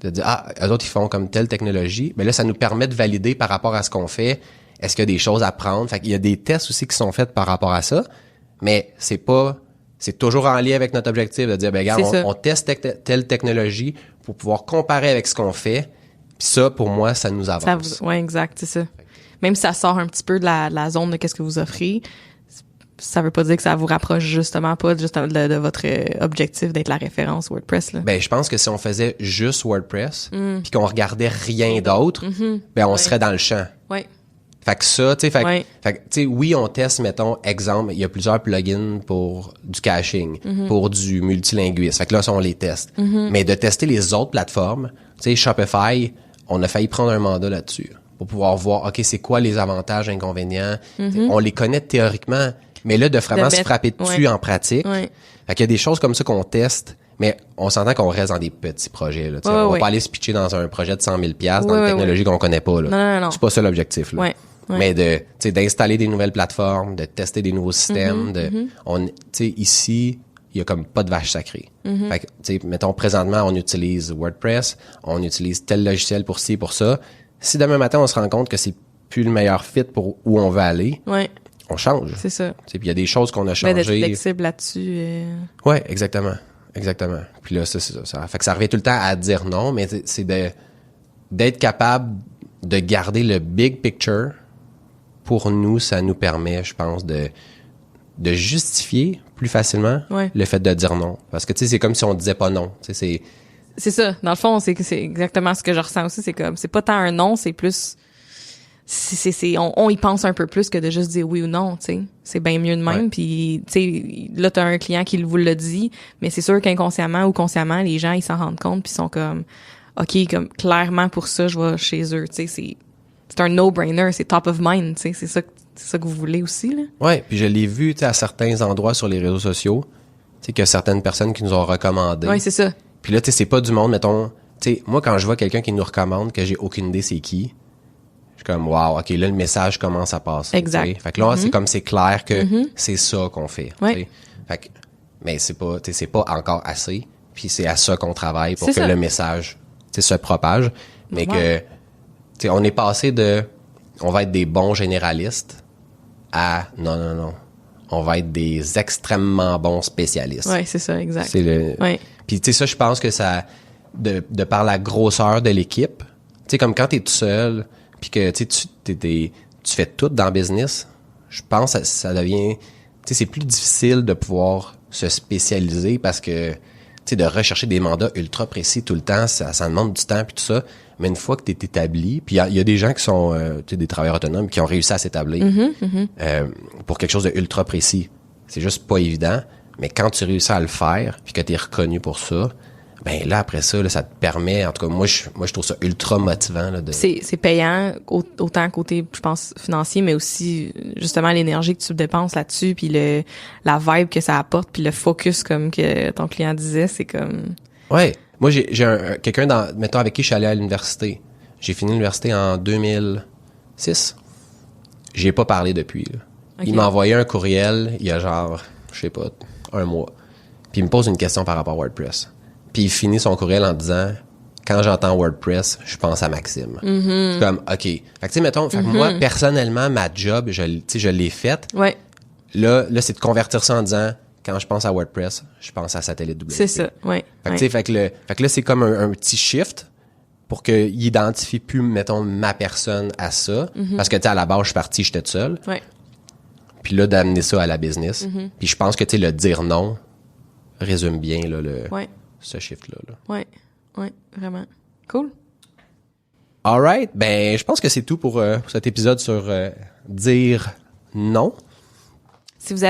A: De dire, eux autres, ils font comme telle technologie. Mais là, ça nous permet de valider par rapport à ce qu'on fait. Est-ce qu'il y a des choses à prendre? Fait qu'il y a des tests aussi qui sont faits par rapport à ça. Mais c'est toujours en lien avec notre objectif de dire, ben regarde, on teste telle technologie pour pouvoir comparer avec ce qu'on fait. Puis ça, pour moi, ça nous avance.
B: Ouais, exact, c'est ça. Même si ça sort un petit peu de la zone de qu'est-ce que vous offrez, ça veut pas dire que ça vous rapproche justement pas de votre objectif d'être la référence WordPress, là.
A: Ben, je pense que si on faisait juste WordPress, puis qu'on regardait rien d'autre, ben, on serait dans le champ.
B: Ouais.
A: Fait que ça, tu sais, tu sais, oui, on teste, mettons, exemple, il y a plusieurs plugins pour du caching, pour du multilinguisme. Fait que là, ça, on les teste. Mais de tester les autres plateformes, tu sais, Shopify, on a failli prendre un mandat là-dessus pour pouvoir voir, OK, c'est quoi les avantages, inconvénients. On les connaît théoriquement, mais là, de vraiment se frapper dessus en pratique. Fait qu'il y a des choses comme ça qu'on teste, mais on s'entend qu'on reste dans des petits projets, là. On va pas aller se pitcher dans un projet de 100 000 $, dans une technologie qu'on connaît pas, là.
B: Non.
A: C'est pas ça l'objectif, là. Mais d'installer des nouvelles plateformes, de tester des nouveaux systèmes, ici, il y a comme pas de vache sacrée. Fait que, tu sais, mettons, présentement, on utilise WordPress, on utilise tel logiciel pour ci, pour ça. Si demain matin, on se rend compte que c'est plus le meilleur fit pour où on veut aller, on change.
B: C'est ça.
A: Puis il y a des choses qu'on a changées.
B: Mais d'être flexible là-dessus.
A: Ouais, exactement. Puis là, ça. Fait que ça revient tout le temps à dire non, mais c'est d'être capable de garder le big picture. Pour nous, ça nous permet, je pense, de justifier plus facilement le fait de dire non. Parce que, tu sais, c'est comme si on disait pas non. Tu sais,
B: c'est ça. Dans le fond, c'est exactement ce que je ressens aussi. C'est comme, c'est pas tant un non, c'est plus... on y pense un peu plus que de juste dire oui ou non, tu sais. C'est bien mieux de même. Puis, tu sais, là, t'as un client qui vous le dit, mais c'est sûr qu'inconsciemment ou consciemment, les gens, ils s'en rendent compte puis sont comme, OK, comme, clairement, pour ça, je vais chez eux, tu sais, c'est un no-brainer, c'est top of mind, tu sais, c'est ça que vous voulez aussi, là.
A: Ouais, puis je l'ai vu, tu sais, à certains endroits sur les réseaux sociaux, tu sais, qu'il y a certaines personnes qui nous ont recommandé.
B: Ouais, c'est ça.
A: Puis là, tu sais, c'est pas du monde, mettons, tu sais, moi, quand je vois quelqu'un qui nous recommande, que j'ai aucune idée c'est qui, je suis comme, wow, OK, là, le message commence à passer.
B: Exact.
A: T'sais. Fait que là, c'est comme c'est clair que c'est ça qu'on fait.
B: Ouais.
A: Fait que, mais c'est pas encore assez, puis c'est à ça qu'on travaille pour que le message, tu sais, se propage, mais que t'sais, on est passé de on va être des bons généralistes à non. On va être des extrêmement bons spécialistes.
B: Ouais, c'est ça, exact.
A: Puis tu sais, ça, je pense que ça, de par la grosseur de l'équipe, tu sais, comme quand t'es tout seul, puis que tu fais tout dans le business, je pense que ça devient, tu sais, c'est plus difficile de pouvoir se spécialiser parce que, tu sais, de rechercher des mandats ultra précis tout le temps, ça demande du temps puis tout ça. Mais une fois que t'es établi, puis il y a des gens qui sont des travailleurs autonomes qui ont réussi à s'établir pour quelque chose de ultra précis. C'est juste pas évident, mais quand tu réussis à le faire puis que t'es reconnu pour ça, ben là après ça, là, ça te permet, en tout cas moi je trouve ça ultra motivant là, de...
B: C'est payant autant côté, je pense, financier, mais aussi justement l'énergie que tu dépenses là-dessus, puis la vibe que ça apporte, puis le focus comme que ton client disait, c'est comme...
A: Ouais. Moi, j'ai quelqu'un mettons, avec qui je suis allé à l'université. J'ai fini l'université en 2006. J'y ai pas parlé depuis. Là. Okay. Il m'a envoyé un courriel il y a genre, je sais pas, un mois. Puis il me pose une question par rapport à WordPress. Puis il finit son courriel en disant, quand j'entends WordPress, je pense à Maxime. C'est comme, OK. Fait que tu sais, mettons, fait que moi, personnellement, ma job, je l'ai faite.
B: Ouais.
A: Là, c'est de convertir ça en disant, quand je pense à WordPress, je pense à Satellite WP.
B: C'est ça, ouais.
A: Fait que là, c'est comme un petit shift pour qu'il identifie plus, mettons, ma personne à ça. Parce que, tu sais, à la base, je suis parti, j'étais tout seul.
B: Ouais.
A: Puis là, d'amener ça à la business. Puis je pense que, tu sais, le dire non résume bien, là, ce shift-là. Là.
B: Ouais, vraiment. Cool.
A: All right. Ben, je pense que c'est tout pour cet épisode sur dire non.
B: Si vous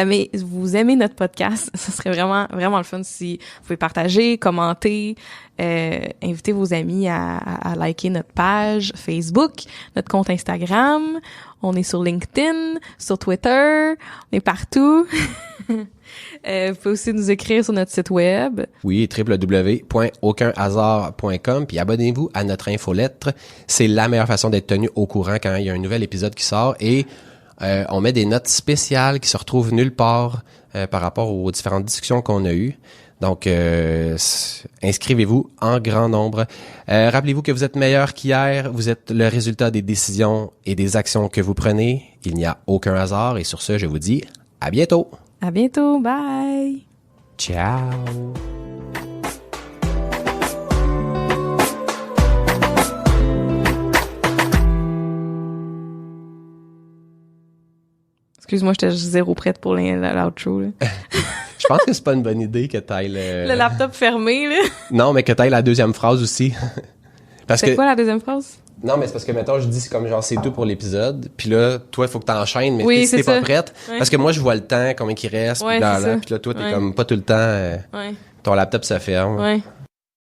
B: aimez notre podcast, ce serait vraiment, vraiment le fun si vous pouvez partager, commenter, inviter vos amis à liker notre page Facebook, notre compte Instagram. On est sur LinkedIn, sur Twitter, on est partout. Vous pouvez aussi nous écrire sur notre site web.
A: Oui, www.aucunhasard.com, puis abonnez-vous à notre infolettre. C'est la meilleure façon d'être tenu au courant quand il y a un nouvel épisode qui sort. Et on met des notes spéciales qui se retrouvent nulle part par rapport aux différentes discussions qu'on a eues. Donc, inscrivez-vous en grand nombre. Rappelez-vous que vous êtes meilleur qu'hier. Vous êtes le résultat des décisions et des actions que vous prenez. Il n'y a aucun hasard. Et sur ce, je vous dis à bientôt.
B: À bientôt. Bye.
A: Ciao.
B: Excuse-moi, j'étais zéro prête pour l'outro, là.
A: Je pense que c'est pas une bonne idée que t'ailles
B: Le laptop fermé, là.
A: Non, mais que t'ailles la deuxième phrase aussi.
B: C'est quoi la deuxième phrase?
A: Non, mais c'est parce que, mettons, je dis c'est comme genre c'est tout pour l'épisode. Puis là, toi, il faut que t'enchaînes, mais
B: oui,
A: si t'es pas prête.
B: Ouais.
A: Parce que moi, je vois le temps, combien il reste,
B: ouais,
A: puis là, toi, t'es comme pas tout le temps. Ton laptop se ferme.
B: Ouais.